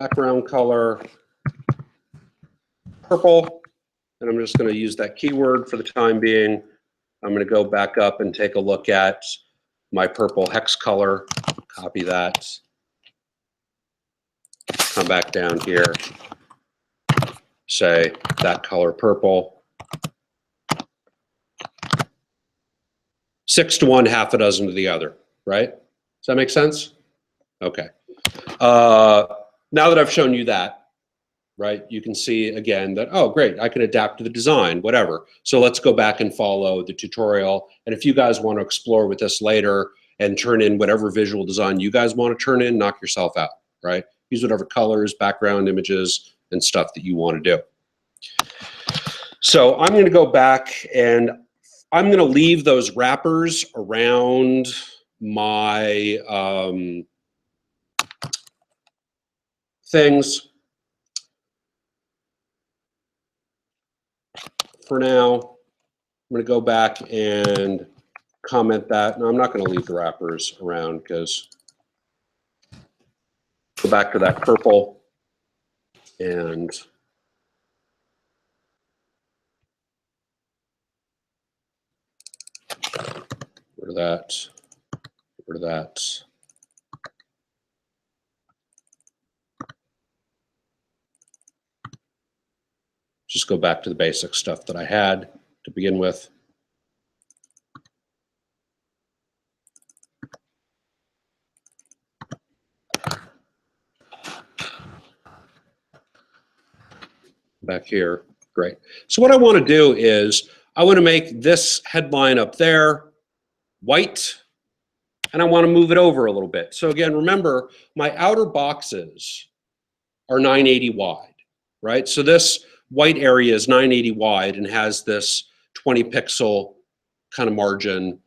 background color, purple, and I'm just going to use that keyword for the time being. I'm going to go back up and take a look at my purple hex color, copy that, come back down here, say that color purple. 6 to 1, half a dozen to the other, right? Does that make sense? Okay. Now that I've shown you that, right, you can see again that, oh, great, I can adapt to the design, whatever. So let's go back and follow the tutorial. And if you guys want to explore with this later and turn in whatever visual design you guys want to turn in, knock yourself out, right? Use whatever colors, background images, and stuff that you want to do. So I'm going to go back and I'm going to leave those wrappers around my things for now. I'm going to go back and comment that. No, I'm not going to leave the wrappers around because go back to that purple and rid of that, rid of that. Just go back to the basic stuff that I had to begin with. Back here, great. So what I want to do is I want to make this headline up there white, and I want to move it over a little bit. So again, remember, my outer boxes are 980 wide, right? So this white area is 980 wide and has this 20 pixel kind of margin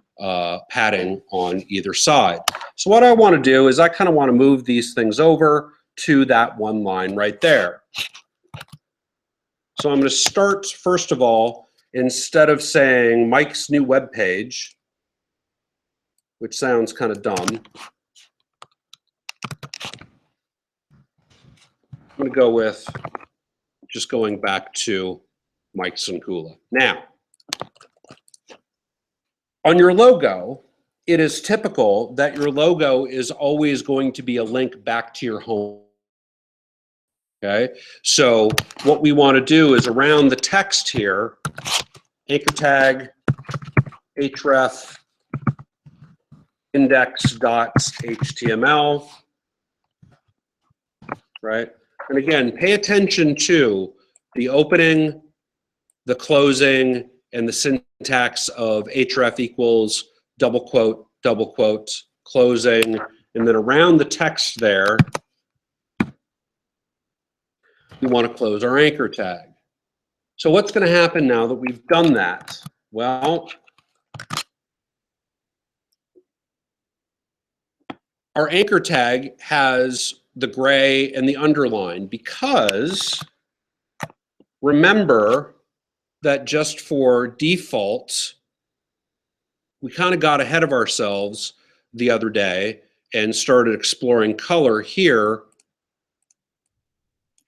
padding on either side. So what I want to do is I kind of want to move these things over to that one line right there. So I'm going to start, first of all, instead of saying Mike's new web page, which sounds kind of dumb, I'm going to go with just going back to Mike Sinkula. Now, on your logo, it is typical that your logo is always going to be a link back to your home. Okay, so what we want to do is around the text here, anchor tag, href, index.html, right? And again, pay attention to the opening, the closing, and the syntax of href equals double quote, closing, and then around the text there, we want to close our anchor tag. So what's going to happen now that we've done that? Well, our anchor tag has the gray and the underline because remember that just for default, we kind of got ahead of ourselves the other day and started exploring color here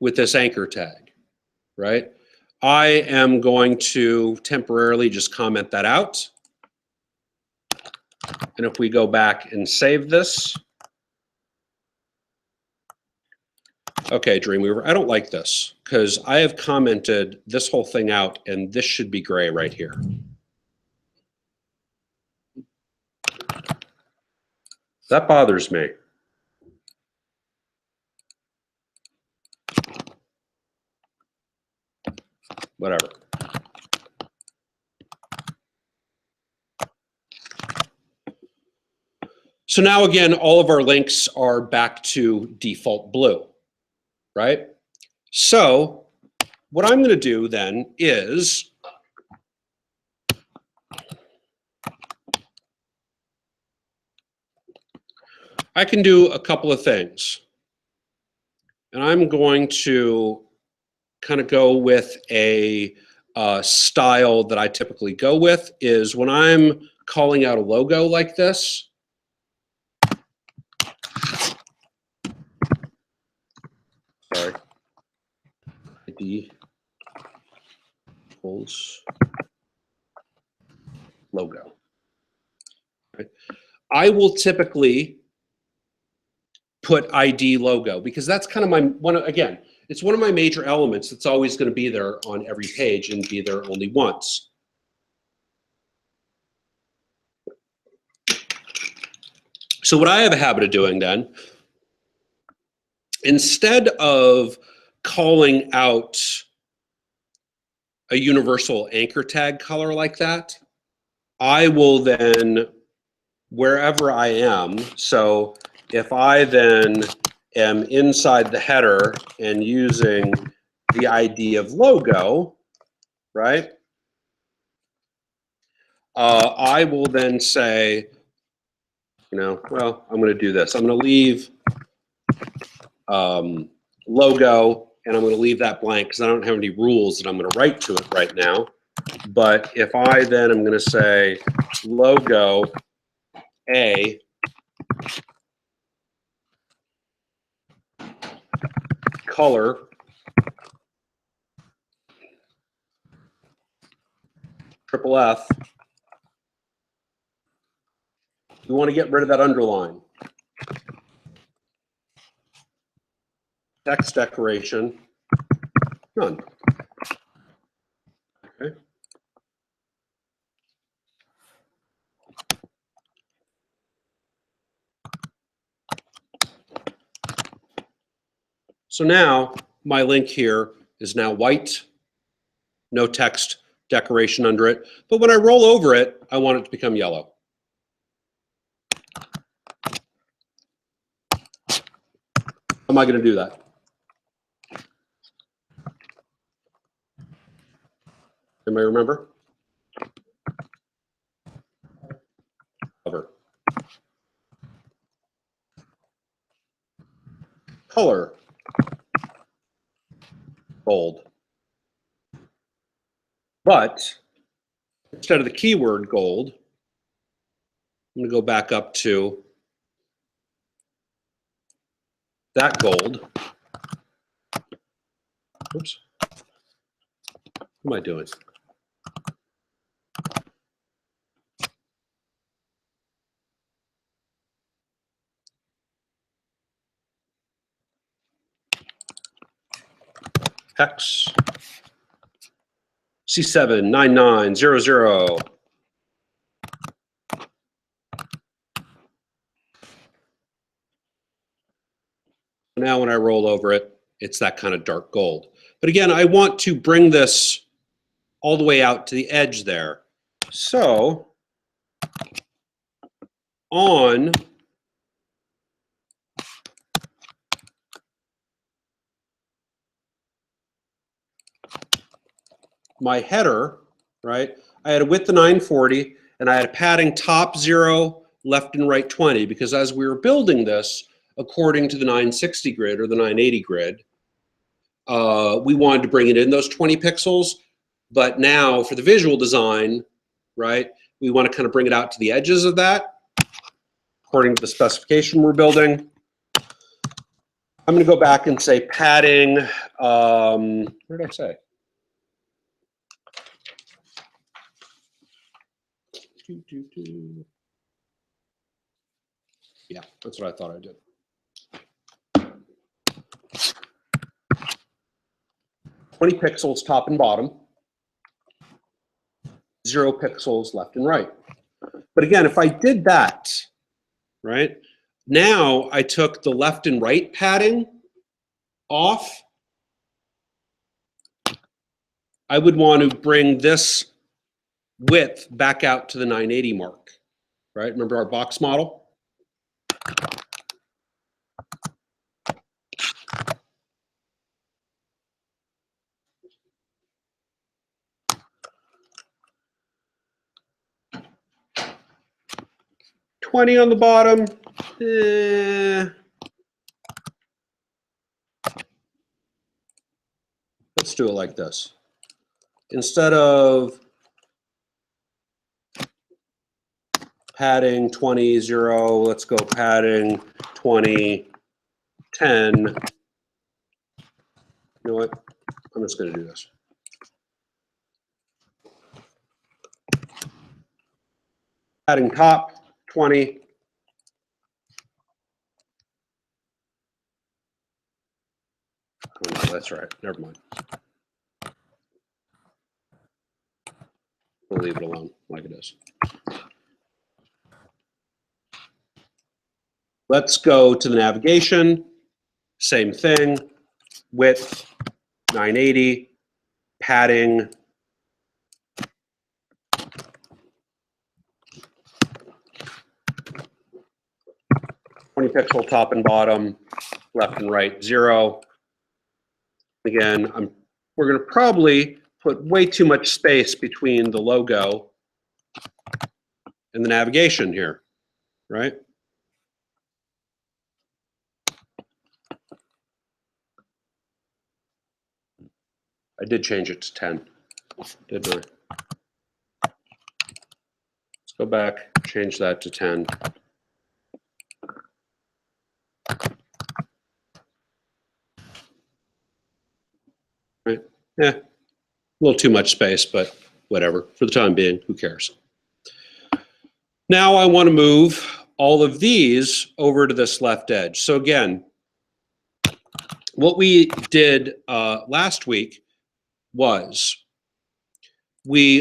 with this anchor tag, right? I am going to temporarily just comment that out. And if we go back and save this, okay, Dreamweaver, I don't like this because I have commented this whole thing out and this should be gray right here. That bothers me. Whatever. So now again, all of our links are back to default blue, right? So what I'm going to do then is I can do a couple of things. And I'm going to kind of go with a style that I typically go with is when I'm calling out a logo like this, sorry. ID equals logo. Okay. I will typically put ID logo because that's kind of my one. Again, it's one of my major elements. It's always going to be there on every page and be there only once. So what I have a habit of doing then, instead of calling out a universal anchor tag color like that, I will then, wherever I am, so if I then am inside the header and using the ID of logo, right? I will then say, well, I'm going to do this. I'm going to leave logo, and I'm going to leave that blank because I don't have any rules that I'm going to write to it right now. But if I then am going to say logo A color triple F, we want to get rid of that underline. Text decoration, none. Okay. So now my link here is now white, no text decoration under it. But when I roll over it, I want it to become yellow. How am I going to do that? Anybody remember? Cover. Color. Gold. But instead of the keyword gold, I'm going to go back up to that gold. Oops. What am I doing? Hex C79900. Now when I roll over it, it's that kind of dark gold. But again, I want to bring this all the way out to the edge there. So on my header, right, I had a width of 940 and I had a padding top 0, left and right 20, because as we were building this according to the 960 grid or the 980 grid, we wanted to bring it in those 20 pixels. But now for the visual design, right, we want to kind of bring it out to the edges of that according to the specification we're building. I'm going to go back and say padding, where did I say? Yeah, that's what I thought I did. 20 pixels top and bottom, 0 pixels left and right. But again, if I did that, right, now I took the left and right padding off. I would want to bring this width back out to the 980 mark, right? Remember our box model? $20 on the bottom. Let's do it like this. Instead of padding 20, 0, let's go padding 20, 10, know what? I'm just going to do this. Padding top, 20. Oh, no, that's right. Never mind. We'll leave it alone like it is. Let's go to the navigation. Same thing. Width, 980. Padding, 20 pixel top and bottom, left and right, 0. Again, we're going to probably put way too much space between the logo and the navigation here, right? I did change it to 10, didn't I? Let's go back, change that to 10. Right? Yeah, a little too much space, but whatever. For the time being, who cares? Now I want to move all of these over to this left edge. So again, what we did last week was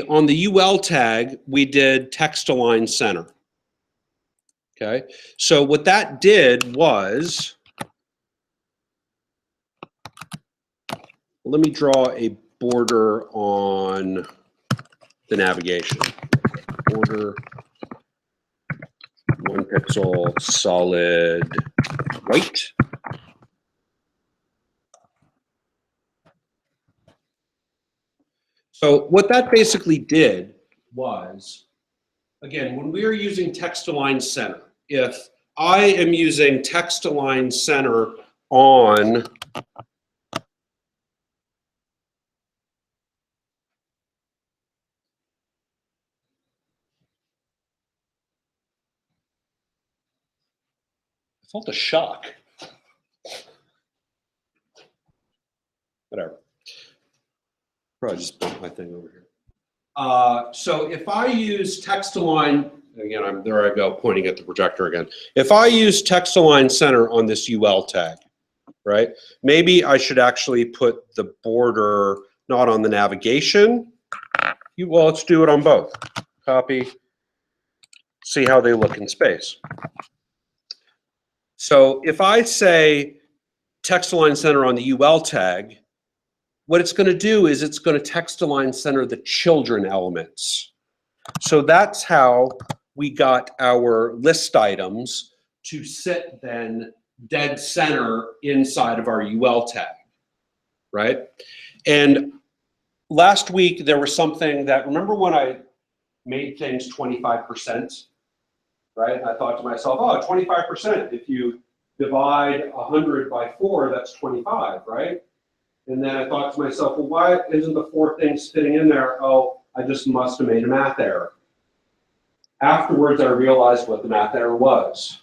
on the UL tag, we did text align center. Okay, so what that did was, let me draw a border on the navigation. Border, 1 pixel, solid white. So what that basically did was, again, when we are using text align center, if I am using text align center on I felt a shock. Whatever. Probably just bumped my thing over here. So if I use text align, again, there I go pointing at the projector again. If I use text align center on this UL tag, right? Maybe I should actually put the border not on the navigation. Well, let's do it on both. Copy. See how they look in space. So if I say text align center on the UL tag, what it's going to do is it's going to text align center the children elements. So that's how we got our list items to sit then dead center inside of our UL tag, right? And last week there was something that, remember when I made things 25%, right? I thought to myself, oh, 25%, if you divide 100 by 4, that's 25, right? And then I thought to myself, well, why isn't the 4 things fitting in there? Oh, I just must have made a math error. Afterwards, I realized what the math error was.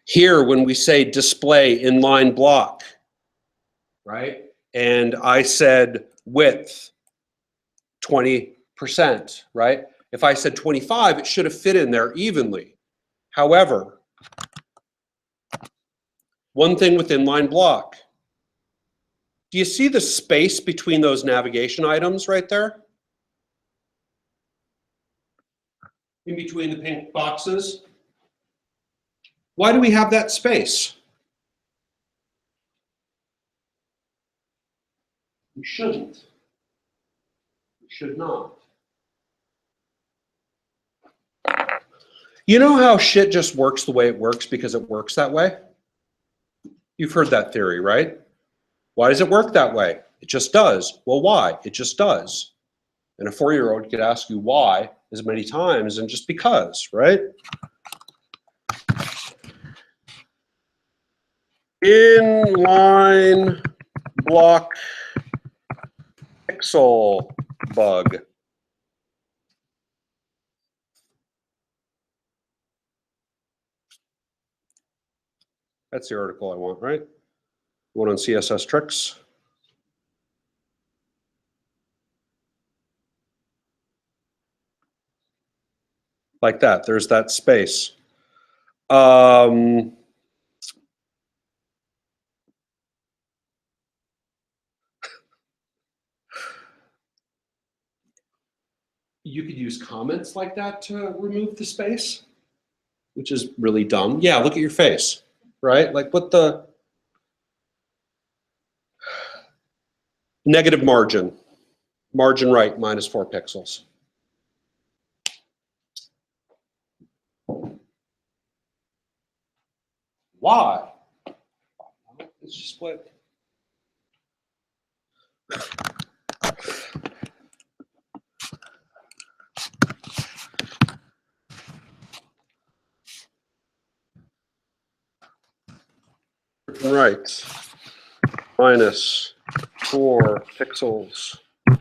Here, when we say display inline block, right? And I said width, 20%, right? If I said 25, it should have fit in there evenly. However, one thing with inline block, do you see the space between those navigation items right there? In between the pink boxes? Why do we have that space? We shouldn't. We should not. You know how shit just works the way it works because it works that way? You've heard that theory, right? Why does it work that way? It just does. Well, why? It just does. And a 4-year-old could ask you why as many times and just because, right? Inline block pixel bug. That's the article I want, right? One on CSS tricks. Like that, there's that space. You could use comments like that to remove the space, which is really dumb. Yeah, look at your face, right? Like what the negative margin right minus 4 pixels. Why? It's just what. Right, minus 4 pixels. I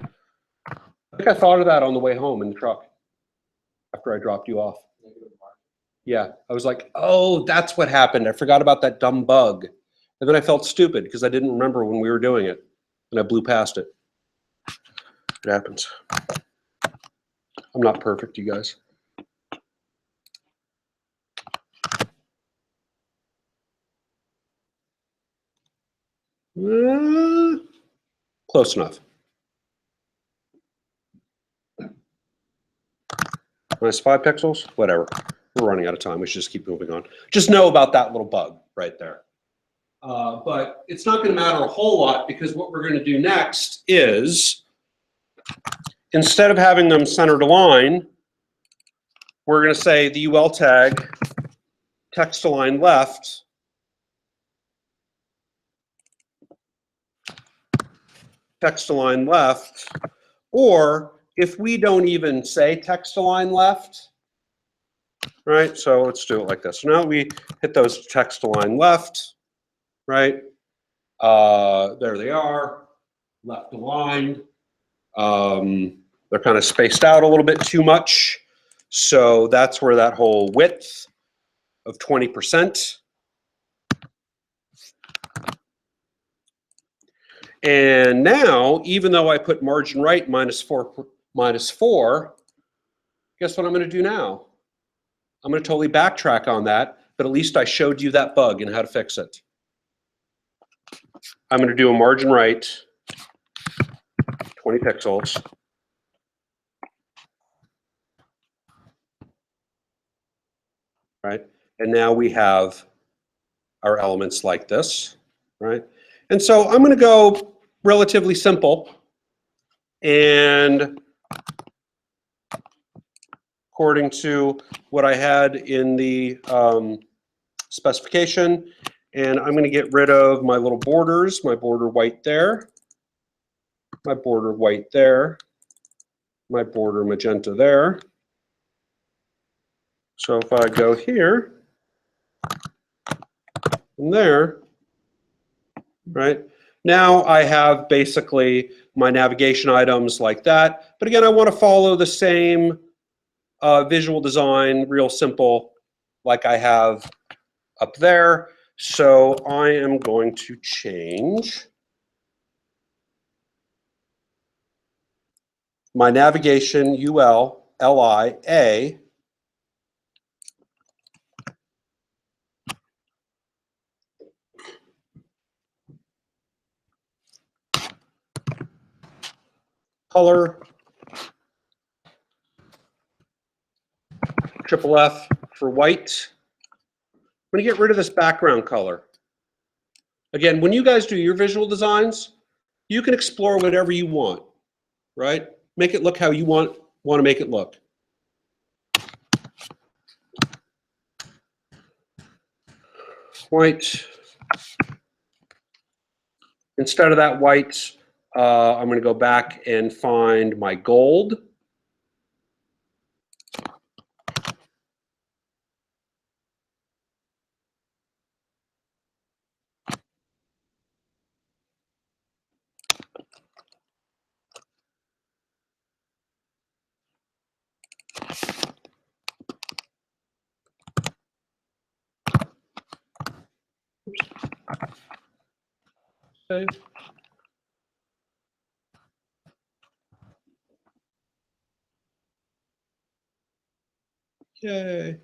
think I thought of that on the way home in the truck after I dropped you off. Yeah, I was like, oh, that's what happened. I forgot about that dumb bug. And then I felt stupid because I didn't remember when we were doing it. And I blew past it. It happens. I'm not perfect, you guys. Close enough. Minus 5 pixels, whatever. We're running out of time. We should just keep moving on. Just know about that little bug right there. But it's not going to matter a whole lot because what we're going to do next is, instead of having them centered align, we're going to say the UL tag text align left text align left, or if we don't even say text align left, right? So let's do it like this. So now we hit those text align left, right? There they are, left aligned. They're kind of spaced out a little bit too much. So that's where that whole width of 20%. And now, even though I put margin right minus 4, guess what I'm going to do now? I'm going to totally backtrack on that, but at least I showed you that bug and how to fix it. I'm going to do a margin right, 20 pixels. Right? And now we have our elements like this, right? And so I'm going to go relatively simple. And according to what I had in the specification, and I'm going to get rid of my little borders, my border white there, my border white there, my border magenta there. So if I go here and there, right? Now I have basically my navigation items like that. But again, I want to follow the same visual design, real simple, like I have up there. So I am going to change my navigation UL, LI, A, color, triple F for white. I'm going to get rid of this background color. Again, when you guys do your visual designs, you can explore whatever you want, right? Make it look how you want to make it look. White. Instead of that white, I'm going to go back and find my gold. Okay. Yay.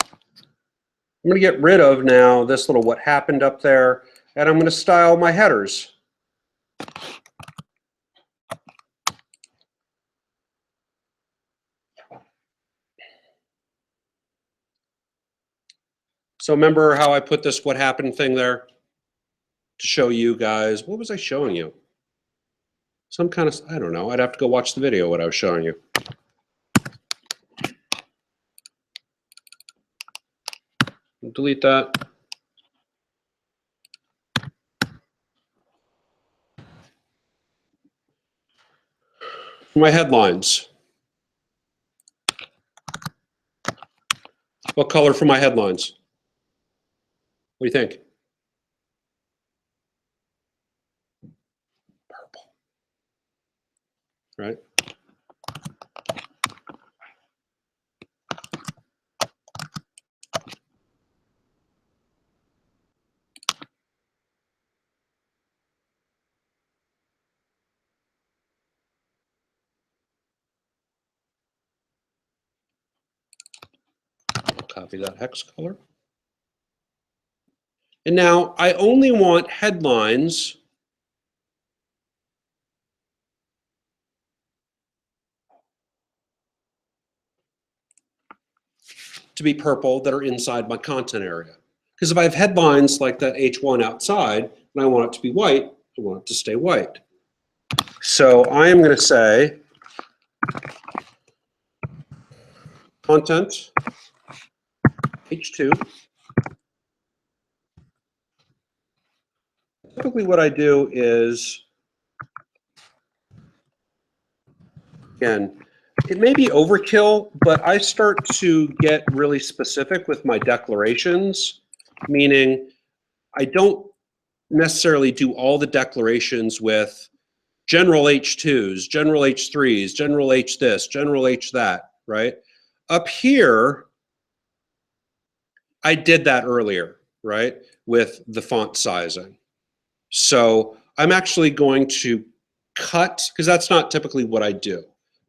I'm going to get rid of now this little what happened up there, and I'm going to style my headers. So remember how I put this what happened thing there to show you guys, what was I showing you? Some kind of, I don't know, I'd have to go watch the video what I was showing you. Delete that. My headlines. What color for my headlines? What do you think? Purple. Right? Copy that hex color. And now I only want headlines to be purple that are inside my content area. Because if I have headlines like that H1 outside and I want it to be white, I want it to stay white. So I am going to say content H2. Typically what I do is, again, it may be overkill, but I start to get really specific with my declarations, meaning I don't necessarily do all the declarations with general H2s, general H3s, general H this, general H that, right? Up here, I did that earlier, right, with the font sizing. So I'm actually going to cut, because that's not typically what I do,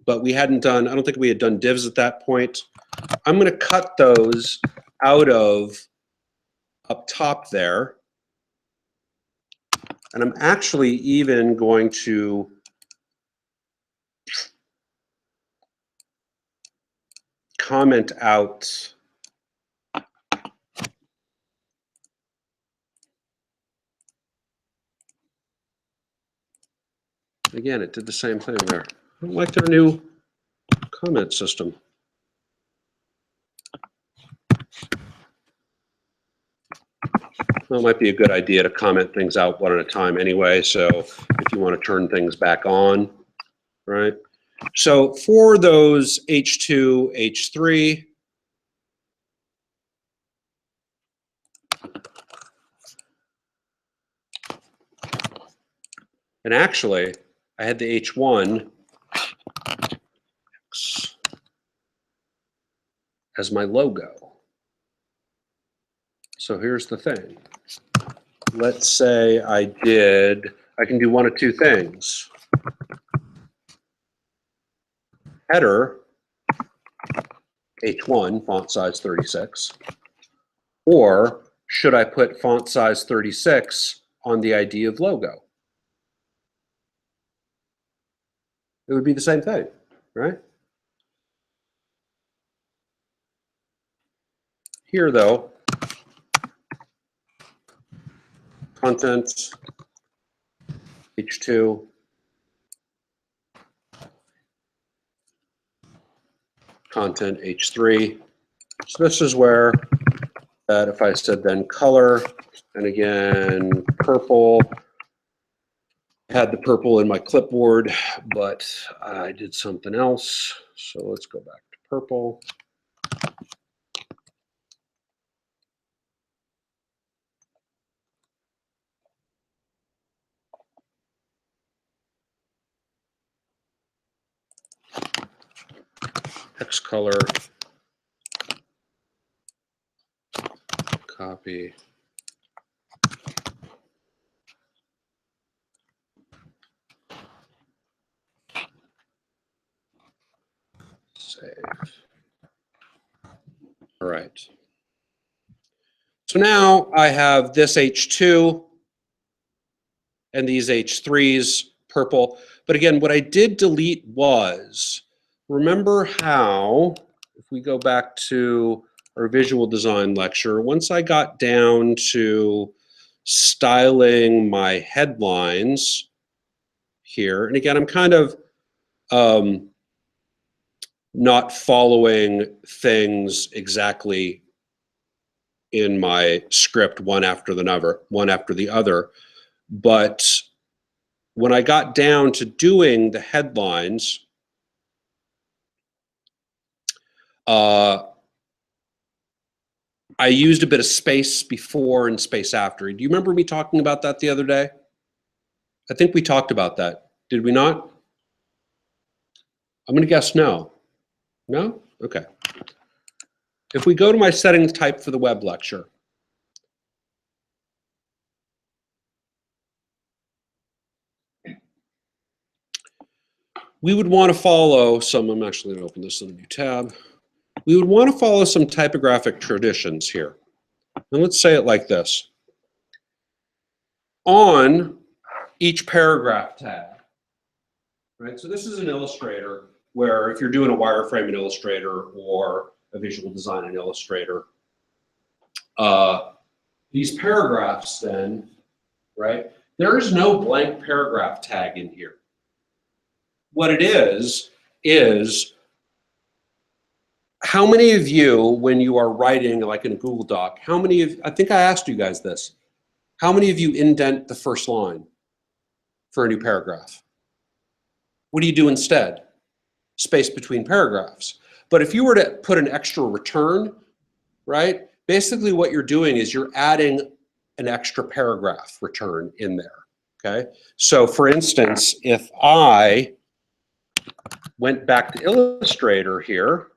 but we hadn't done, I don't think we had done divs at that point. I'm going to cut those out of up top there. And I'm actually even going to comment out again, it did the same thing there. I don't like their new comment system. Well, it might be a good idea to comment things out one at a time anyway, so if you want to turn things back on, right? So for those H2, H3, and actually, I had the H1 as my logo. So here's the thing. Let's say I can do one of two things. Header, H1, font size 36. Or should I put font size 36 on the ID of logo? It would be the same thing, right? Here, though, content, H2, content, H3. So this is where that if I said then color, and again, purple, I had the purple in my clipboard, but I did something else. So let's go back to purple. Hex color, copy. Save. All right. So now I have this H2 and these H3s, purple. But again, what I did delete was, remember how, if we go back to our visual design lecture, once I got down to styling my headlines here, and again, I'm kind of not following things exactly in my script one after the other, but when I got down to doing the headlines, I used a bit of space before and space after. Do you remember me talking about that the other day? I think we talked about that. Did we not? I'm going to guess no. No? Okay. If we go to my settings type for the web lecture, we would want to follow some, I'm actually going to open this in a new tab. We would want to follow some typographic traditions here. And let's say it like this. On each paragraph tag, right? So this is an Illustrator where if you're doing a wireframe in Illustrator or a visual design in Illustrator, these paragraphs then, right? There is no blank paragraph tag in here. What it is how many of you, when you are writing like in a Google Doc, how many of, I think I asked you guys this, how many of you indent the first line for a new paragraph? What do you do instead? Space between paragraphs. But if you were to put an extra return, right? Basically what you're doing is you're adding an extra paragraph return in there, okay? So for instance, if I went back to Illustrator here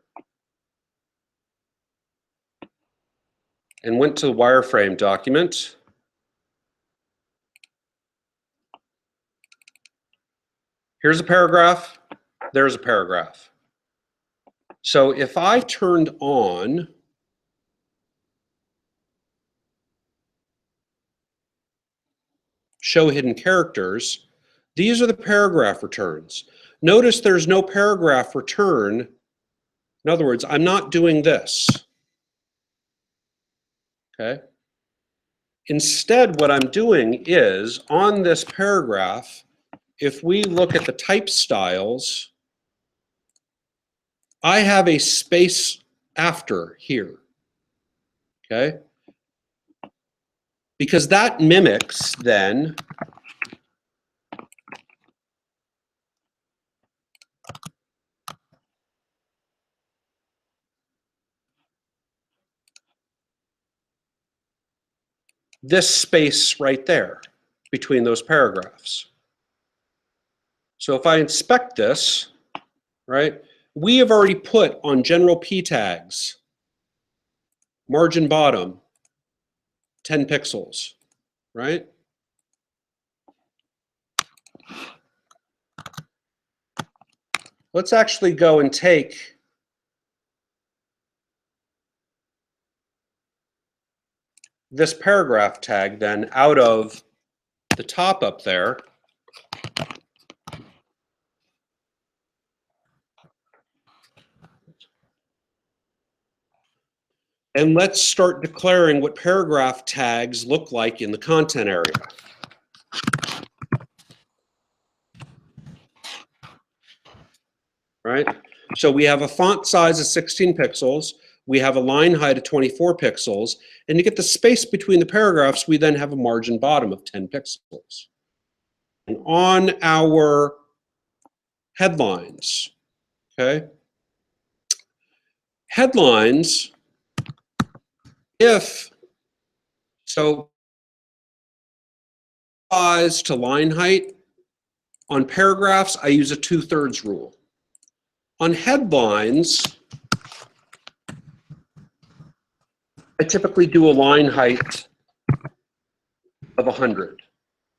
and went to the wireframe document, here's a paragraph, there's a paragraph. So if I turned on show hidden characters, these are the paragraph returns. Notice there's no paragraph return. In other words, I'm not doing this. Okay? Instead, what I'm doing is on this paragraph, if we look at the type styles, I have a space after here. Okay? Because that mimics then this space right there between those paragraphs. So if I inspect this, right, we have already put on general P tags, margin bottom, 10 pixels, right? Let's actually go and take this paragraph tag then out of the top up there. And let's start declaring what paragraph tags look like in the content area. Right? So we have a font size of 16 pixels. We have a line height of 24 pixels. And to get the space between the paragraphs, we then have a margin bottom of 10 pixels. And on our headlines, okay? Headlines, so size to line height, on paragraphs, I use a 2/3 rule. On headlines, I typically do a line height of 100.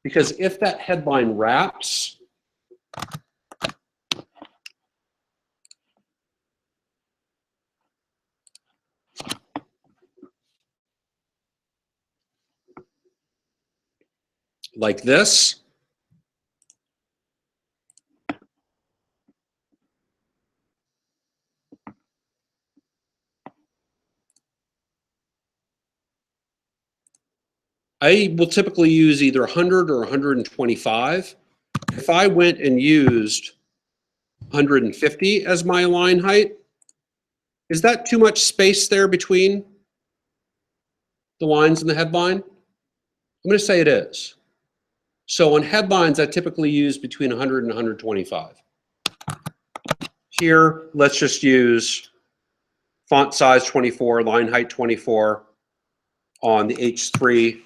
Because if that headline wraps, like this. I will typically use either 100 or 125. If I went and used 150 as my line height, is that too much space there between the lines and the headline? I'm going to say it is. So on headlines, I typically use between 100 and 125. Here, let's just use font size 24, line height 24 on the H3,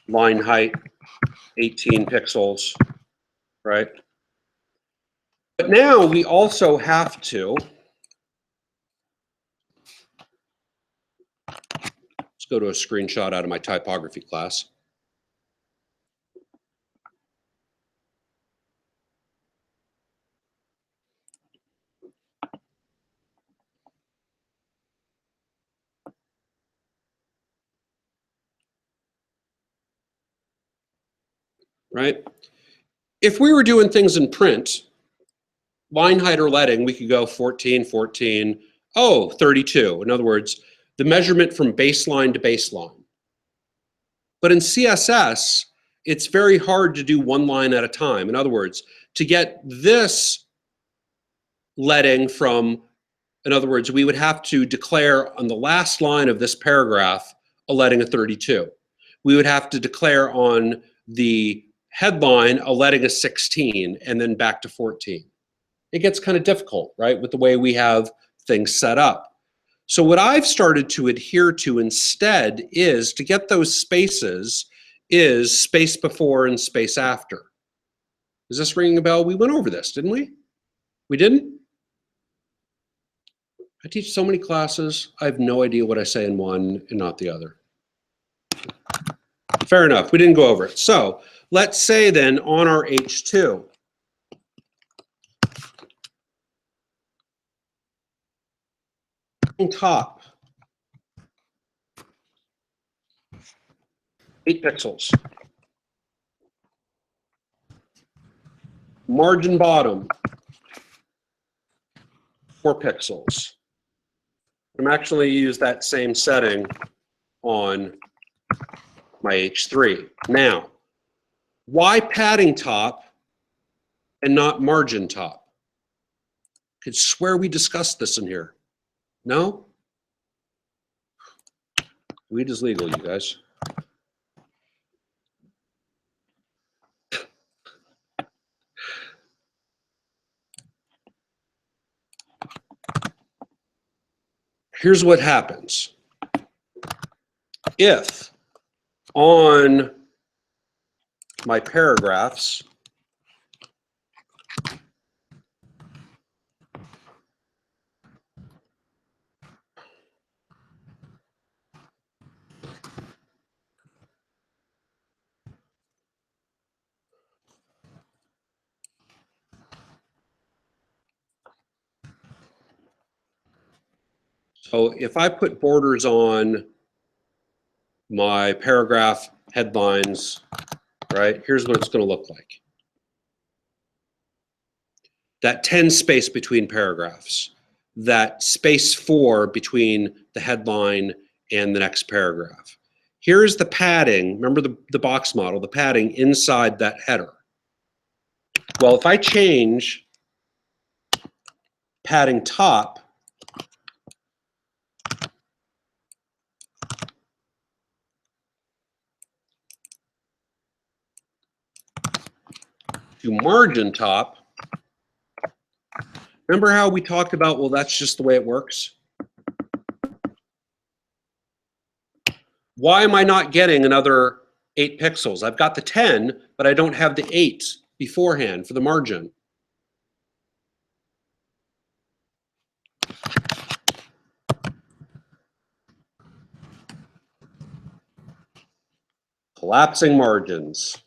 line height 18 pixels, right? But now we also have to, let's go to a screenshot out of my typography class. Right? If we were doing things in print, line height or leading, we could go 14, 14, 32. In other words, the measurement from baseline to baseline. But in CSS, it's very hard to do one line at a time. In other words, to get this leading from, in other words, we would have to declare on the last line of this paragraph a leading of 32. We would have to declare on the headline a leading of 16 and then back to 14. It gets kind of difficult, right, with the way we have things set up. So what I've started to adhere to instead is to get those spaces is space before and space after. Is this ringing a bell? We went over this, didn't we? We didn't? I teach so many classes, I have no idea what I say in one and not the other. Fair enough, we didn't go over it. So let's say then on our H2, top, 8 pixels. Margin bottom, 4 pixels. I'm actually use that same setting on my H3. Now, why padding top and not margin top? Could swear we discussed this in here. No? Weed is legal, you guys. Here's what happens. If on my paragraphs, so if I put borders on my paragraph headlines, right, here's what it's going to look like. That 10 space between paragraphs, that space 4 between the headline and the next paragraph. Here's the padding, remember the box model, the padding inside that header. Well, if I change padding top to margin top, remember how we talked about, well, that's just the way it works? Why am I not getting another 8 pixels? I've got the 10, but I don't have the 8 beforehand for the margin. Collapsing margins.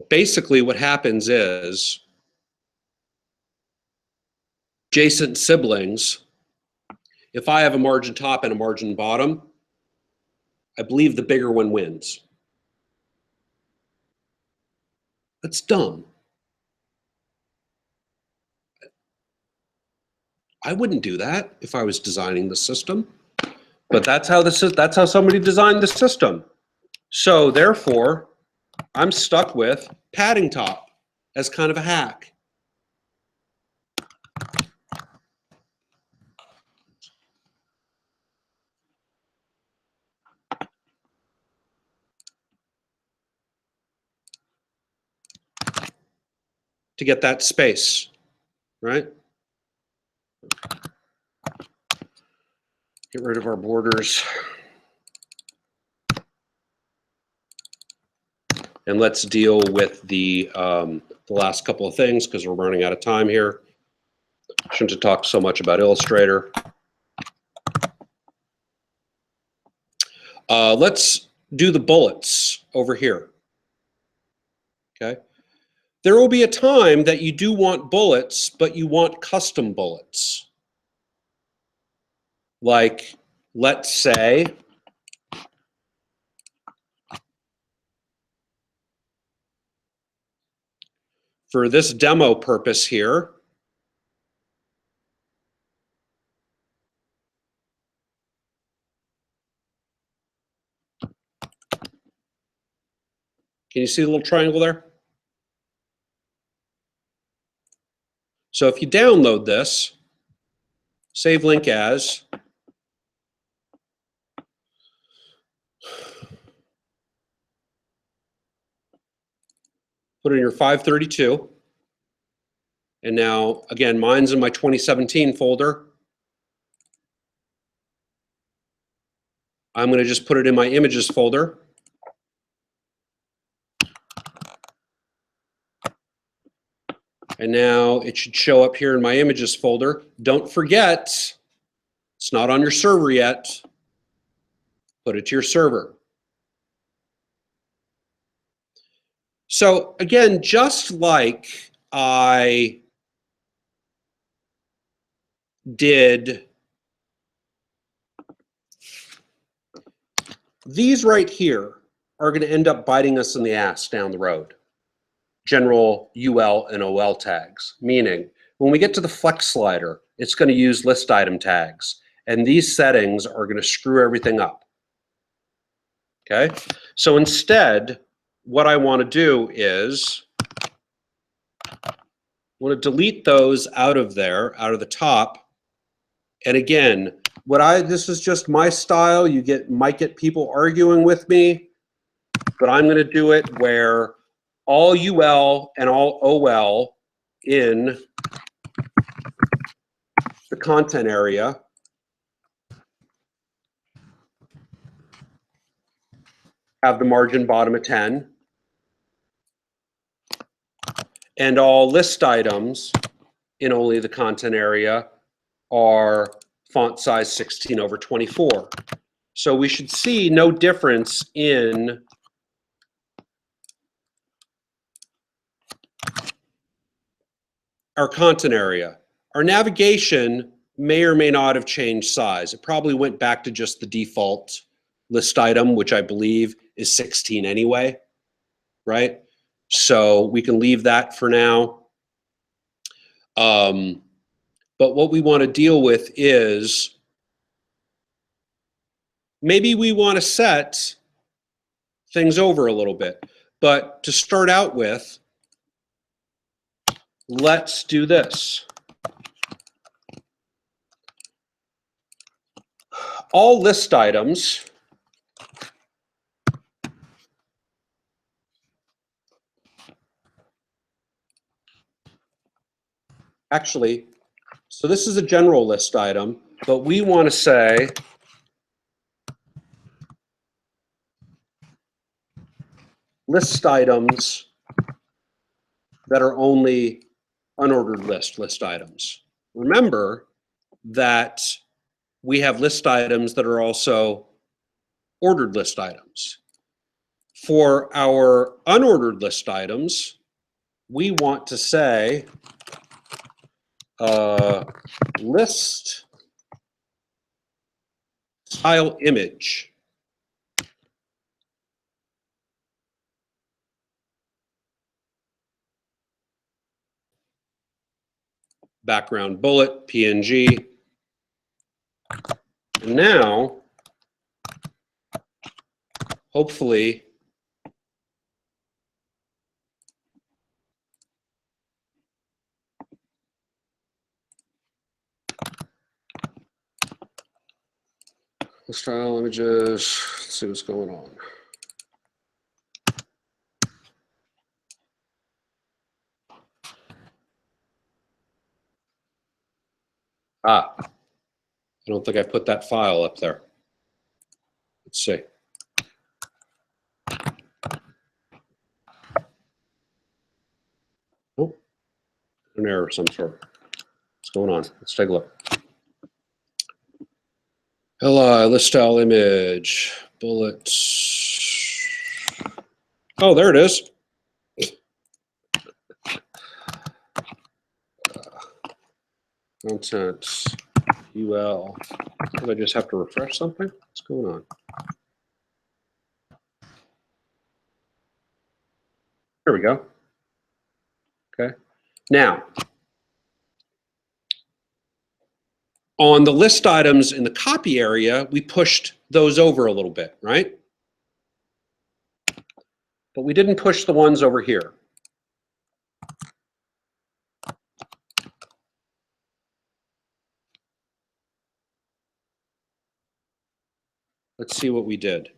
Basically what happens is adjacent siblings, if I have a margin top and a margin bottom, I believe the bigger one wins. That's dumb. I wouldn't do that if I was designing the system, but that's how somebody designed the system. So therefore, I'm stuck with padding top as kind of a hack. To get that space, right? Get rid of our borders. And let's deal with the last couple of things because we're running out of time here. Shouldn't have talked so much about Illustrator. Let's do the bullets over here. Okay. There will be a time that you do want bullets, but you want custom bullets. Like, let's say, for this demo purpose here, can you see the little triangle there? So if you download this, save link as, put it in your 532, and now, again, mine's in my 2017 folder. I'm going to just put it in my images folder. And now it should show up here in my images folder. Don't forget, it's not on your server yet. Put it to your server. So again, just like I did these right here are going to end up biting us in the ass down the road. General UL and OL tags, meaning when we get to the flex slider, it's going to use list item tags, and these settings are going to screw everything up. Okay, so instead, what I want to do is I want to delete those out of there, out of the top. And again, this is just my style. You might get people arguing with me, but I'm going to do it where all UL and all OL in the content area have the margin bottom of 10, and all list items in only the content area are font size 16/24. So we should see no difference in our content area. Our navigation may or may not have changed size. It probably went back to just the default list item, which I believe is 16 anyway, right? So we can leave that for now. But what we want to deal with is maybe we want to set things over a little bit. But to start out with, let's do this. All list items actually, so this is a general list item, but we want to say list items that are only unordered list items. Remember that we have list items that are also ordered list items. For our unordered list items, we want to say list style image. Background bullet, PNG. And now, hopefully, the style images, let's see what's going on. Ah, I don't think I put that file up there. Let's see. Oh, an error of some sort. What's going on? Let's take a look. LI, list style image, bullets. Oh, there it is. Contents, UL. Did I just have to refresh something? What's going on? There we go. Okay. Now, on the list items in the copy area, we pushed those over a little bit, right? But we didn't push the ones over here. Let's see what we did.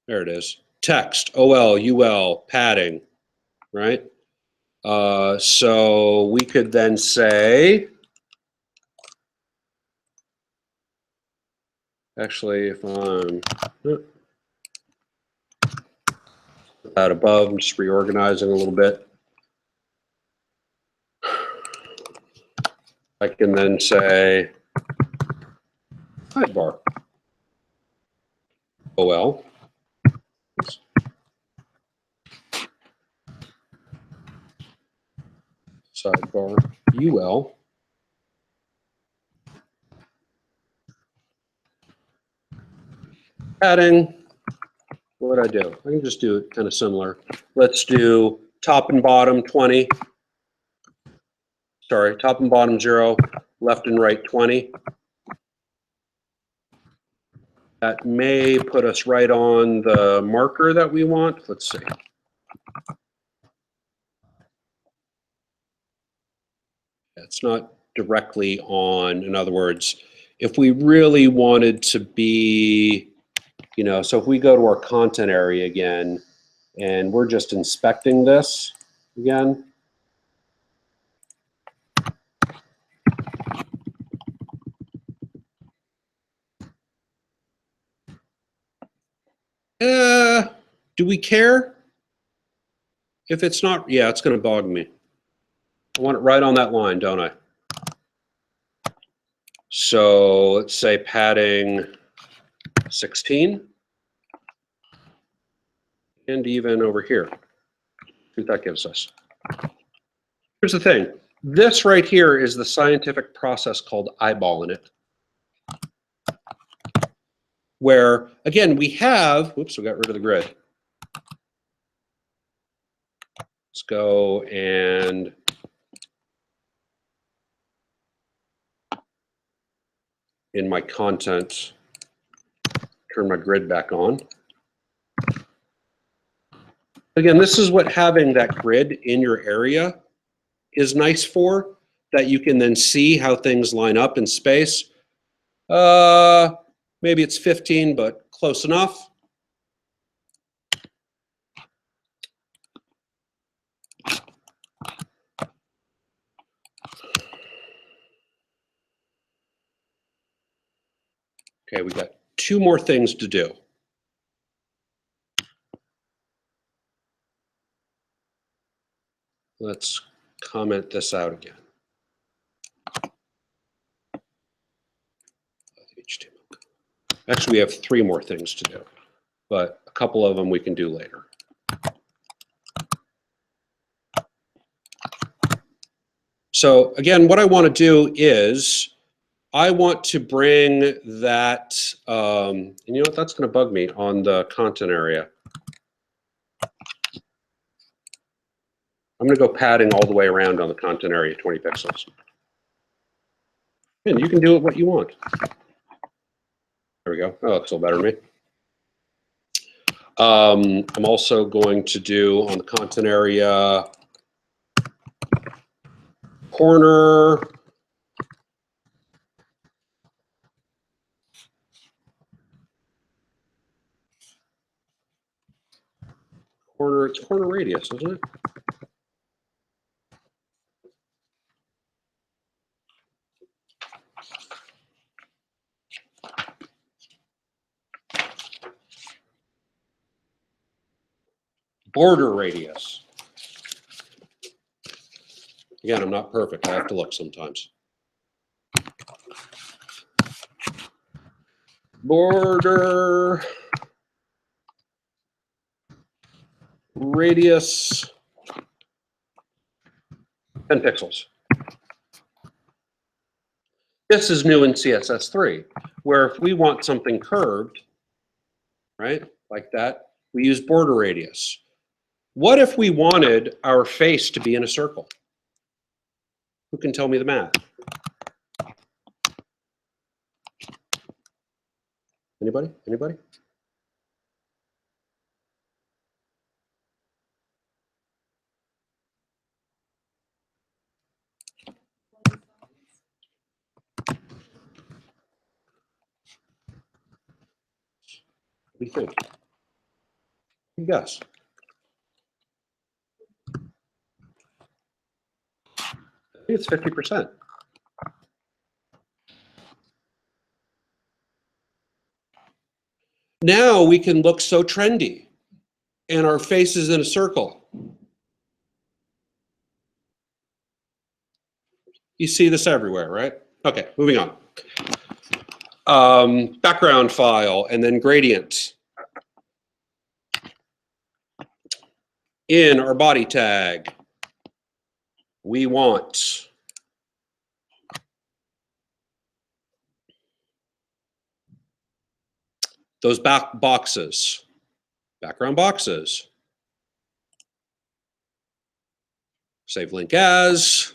There it is. Text, OL, UL, padding, right? So we could then say, actually, if I'm that above, I'm just reorganizing a little bit. I can then say sidebar, OL. Sidebar, UL. Padding, what would I do? I can just do it kind of similar. Let's do top and bottom 20. Sorry, top and bottom 0, left and right 20. That may put us right on the marker that we want. Let's see. It's not directly on. In other words, if we really wanted to be, you know, so if we go to our content area again, and we're just inspecting this again. Do we care if it's not? Yeah, it's going to bog me. I want it right on that line, don't I? So let's say padding 16. And even over here. See what that gives us. Here's the thing. This right here is the scientific process called eyeballing it. Where, again, we have, whoops, we got rid of the grid. Let's go and in my content, turn my grid back on. Again, this is what having that grid in your area is nice for, that you can then see how things line up in space. Maybe it's 15, but close enough. Okay, we got 2 more things to do. Let's comment this out again. Actually, we have 3 more things to do, but a couple of them we can do later. So again, what I want to do is I want to bring that, and you know what, that's going to bug me on the content area. I'm going to go padding all the way around on the content area, 20 pixels. And you can do it what you want. There we go. Oh, that looks a little better to me. I'm also going to do on the content area corner. It's corner radius, isn't it? Border radius. Again, I'm not perfect. I have to look sometimes. Border radius 10 pixels. This is new in CSS3, where if we want something curved, right, like that, we use border radius. What if we wanted our face to be in a circle? Who can tell me the math? Anybody? Anybody? What do you think? You guess. I think it's 50%. Now we can look so trendy and our face is in a circle. You see this everywhere, right? Okay, moving on. Background file and then gradient. In our body tag, we want those boxes, background boxes. Save link as.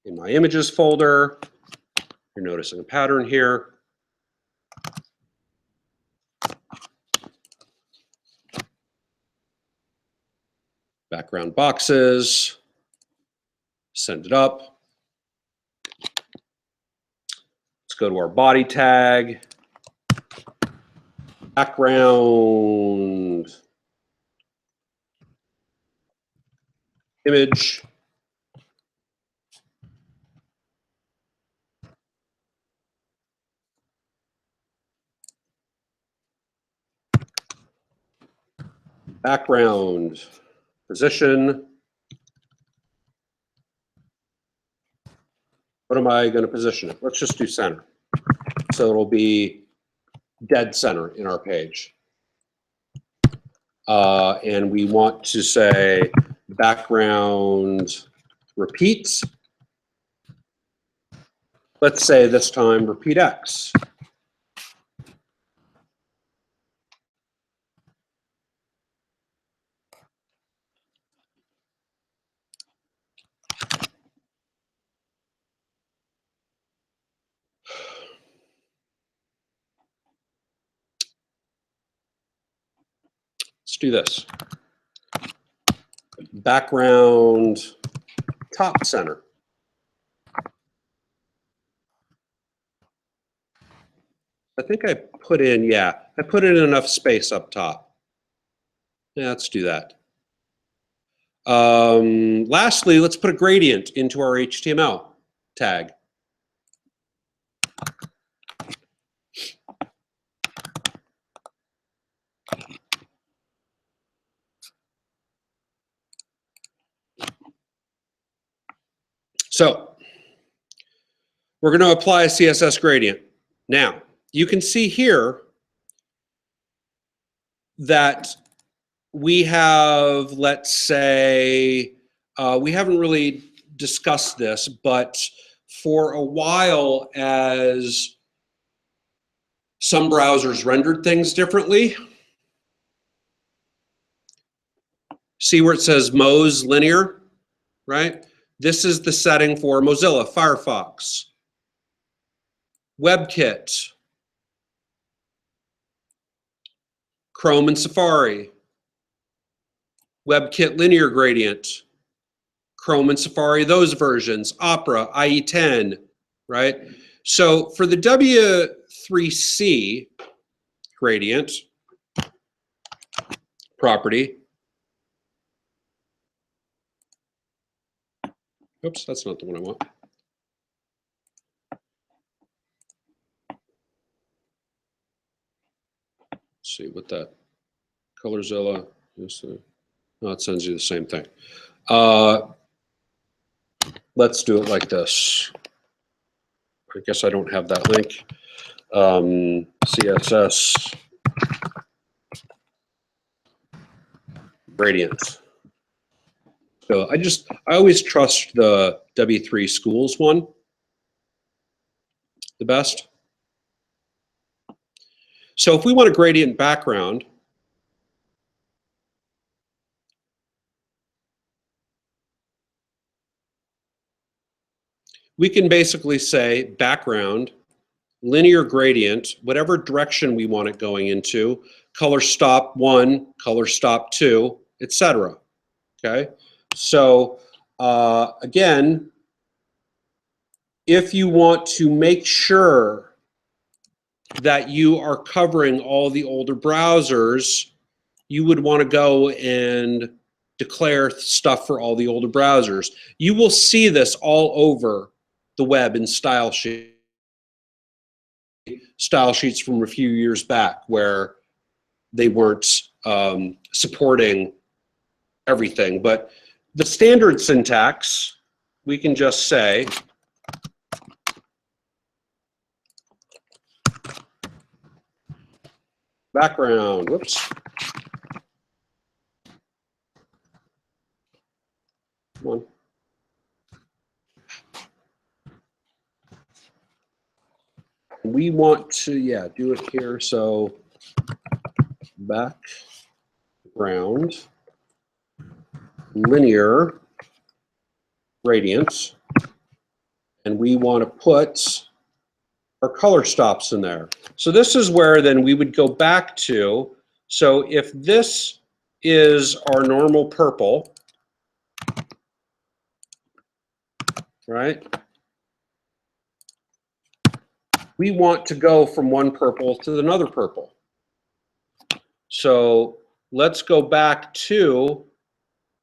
In my images folder, you're noticing a pattern here. Background boxes, send it up. Let's go to our body tag, background, image. Background, position. What am I going to position it? Let's just do center. So it'll be dead center in our page. And we want to say background repeat. Let's say this time repeat X. Let's do this. Background top center. I think I put in, yeah, I put in enough space up top. Yeah, let's do that. Lastly, let's put a gradient into our HTML tag. So we're going to apply a CSS gradient. Now, you can see here that we have, let's say, we haven't really discussed this, but for a while, as some browsers rendered things differently, see where it says Moz linear, right? This is the setting for Mozilla, Firefox, WebKit, Chrome and Safari, WebKit linear gradient, Chrome and Safari, those versions, Opera, IE10, right? So for the W3C gradient property, oops, that's not the one I want. Let's see what that, Colorzilla, no, it sends you the same thing. Let's do it like this. I guess I don't have that link. CSS gradient. So I always trust the W3 schools one the best. So if we want a gradient background, we can basically say background, linear gradient, whatever direction we want it going into, color stop 1, color stop 2, etc. Okay, so again, if you want to make sure that you are covering all the older browsers, you would want to go and declare stuff for all the older browsers. You will see this all over the web in style sheets from a few years back where they weren't supporting everything. But the standard syntax, we can just say background, whoops. Come on. We want to, yeah, do it here. So background, linear gradient, and we want to put our color stops in there. So this is where then we would go back to, so if this is our normal purple, right? We want to go from one purple to another purple. So let's go back to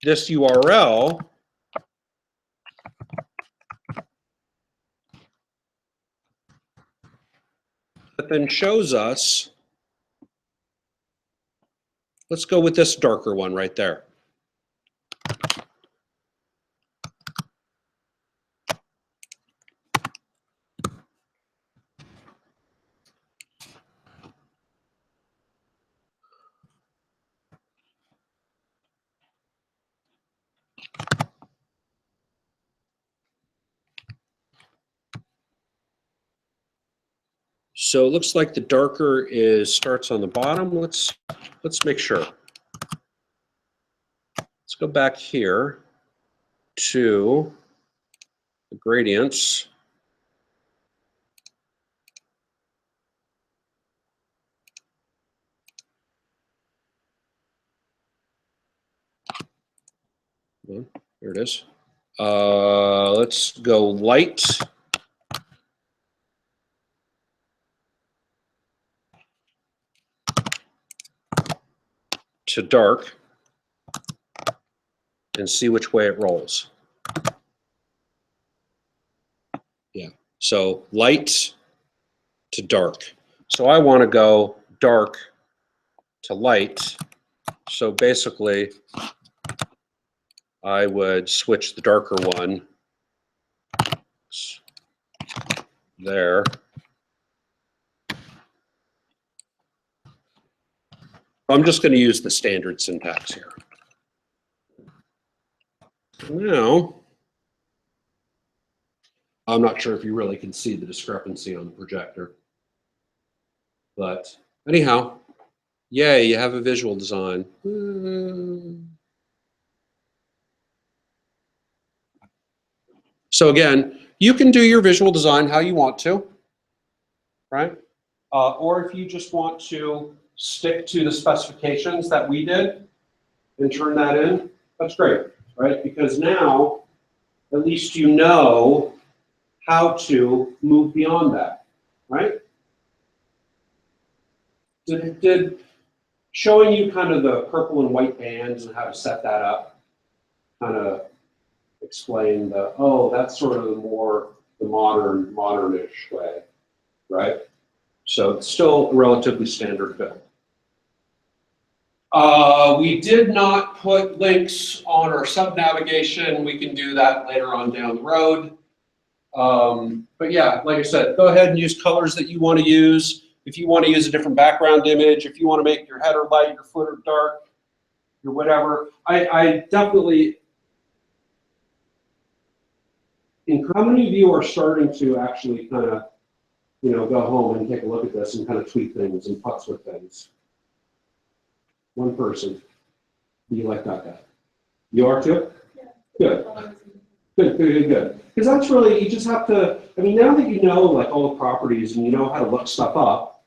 this URL. That then shows us, let's go with this darker one right there. So it looks like the darker starts on the bottom. Let's make sure. Let's go back here to the gradients. There it is. Let's go light to dark and see which way it rolls. Yeah, so light to dark. So I want to go dark to light. So basically, I would switch the darker one there. I'm just going to use the standard syntax here. Now, I'm not sure if you really can see the discrepancy on the projector. But anyhow, yay, you have a visual design. So again, you can do your visual design how you want to, right? Or if you just want to stick to the specifications that we did and turn that in, that's great, right? Because now, at least you know how to move beyond that, right? Did showing you kind of the purple and white bands and how to set that up kind of explain the, oh, that's sort of the more the modernish way, right? So it's still a relatively standard build. We did not put links on our sub-navigation. We can do that later on down the road. But yeah, like I said, go ahead and use colors that you want to use. If you want to use a different background image, if you want to make your header light, your footer dark, your whatever. I definitely, how many of you are starting to actually kind of, you know, go home and take a look at this and kind of tweak things and putz with things? One person. You like that guy? You are too? Yeah. Good. Good. Because that's really, you just have to, I mean, now that you know like all the properties and you know how to look stuff up,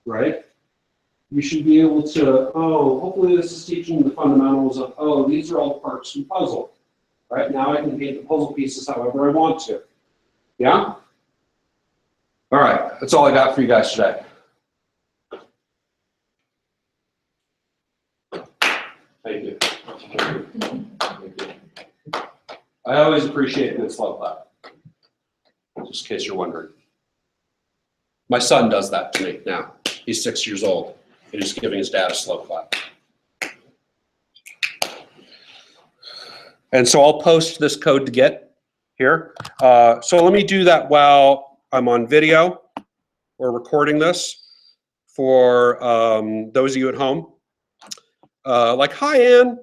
right? You should be able to, oh, hopefully this is teaching the fundamentals of, oh, these are all parts of the puzzle, right? Now I can paint the puzzle pieces however I want to. Yeah? All right, that's all I got for you guys today. Thank you. Thank you. I always appreciate a good slow clap, just in case you're wondering. My son does that to me now. He's 6 years old, and he's giving his dad a slow clap. And so I'll post this code to Git here. So let me do that while I'm on video or recording this for those of you at home. Like, hi, Ann.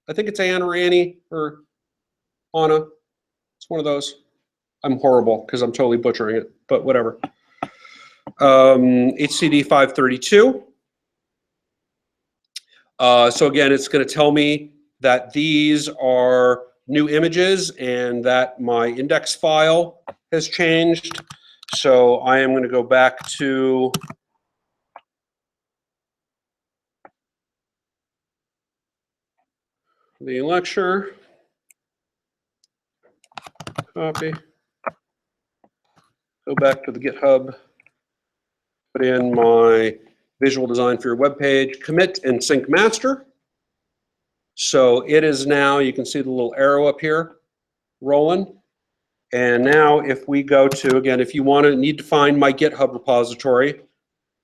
I think it's Ann or Annie or Anna. It's one of those. I'm horrible because I'm totally butchering it, but whatever. HCDE532. So again, it's going to tell me that these are new images and that my index file has changed. So I am going to go back to the lecture, copy, go back to the GitHub, put in my visual design for your web page, commit and sync master. So it is now, you can see the little arrow up here rolling. And now if we go to, again, if you need to find my GitHub repository,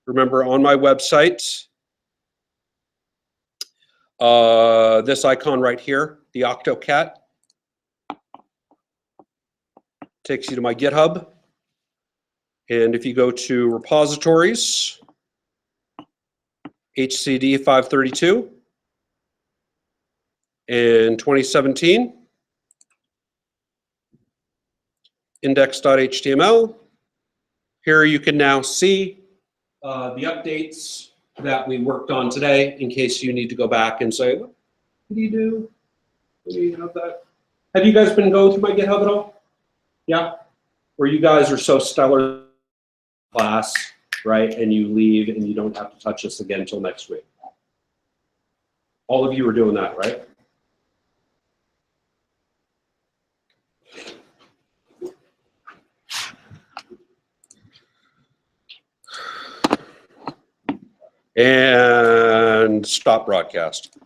remember on my website, this icon right here, the OctoCat, takes you to my GitHub. And if you go to repositories, HCDE532, in 2017, index.html. Here you can now see the updates that we worked on today in case you need to go back and say, what do you do? What do you have that? Have you guys been going through my GitHub at all? Yeah? Where you guys are so stellar class, right? And you leave and you don't have to touch this again until next week. All of you are doing that, right? And stop broadcast.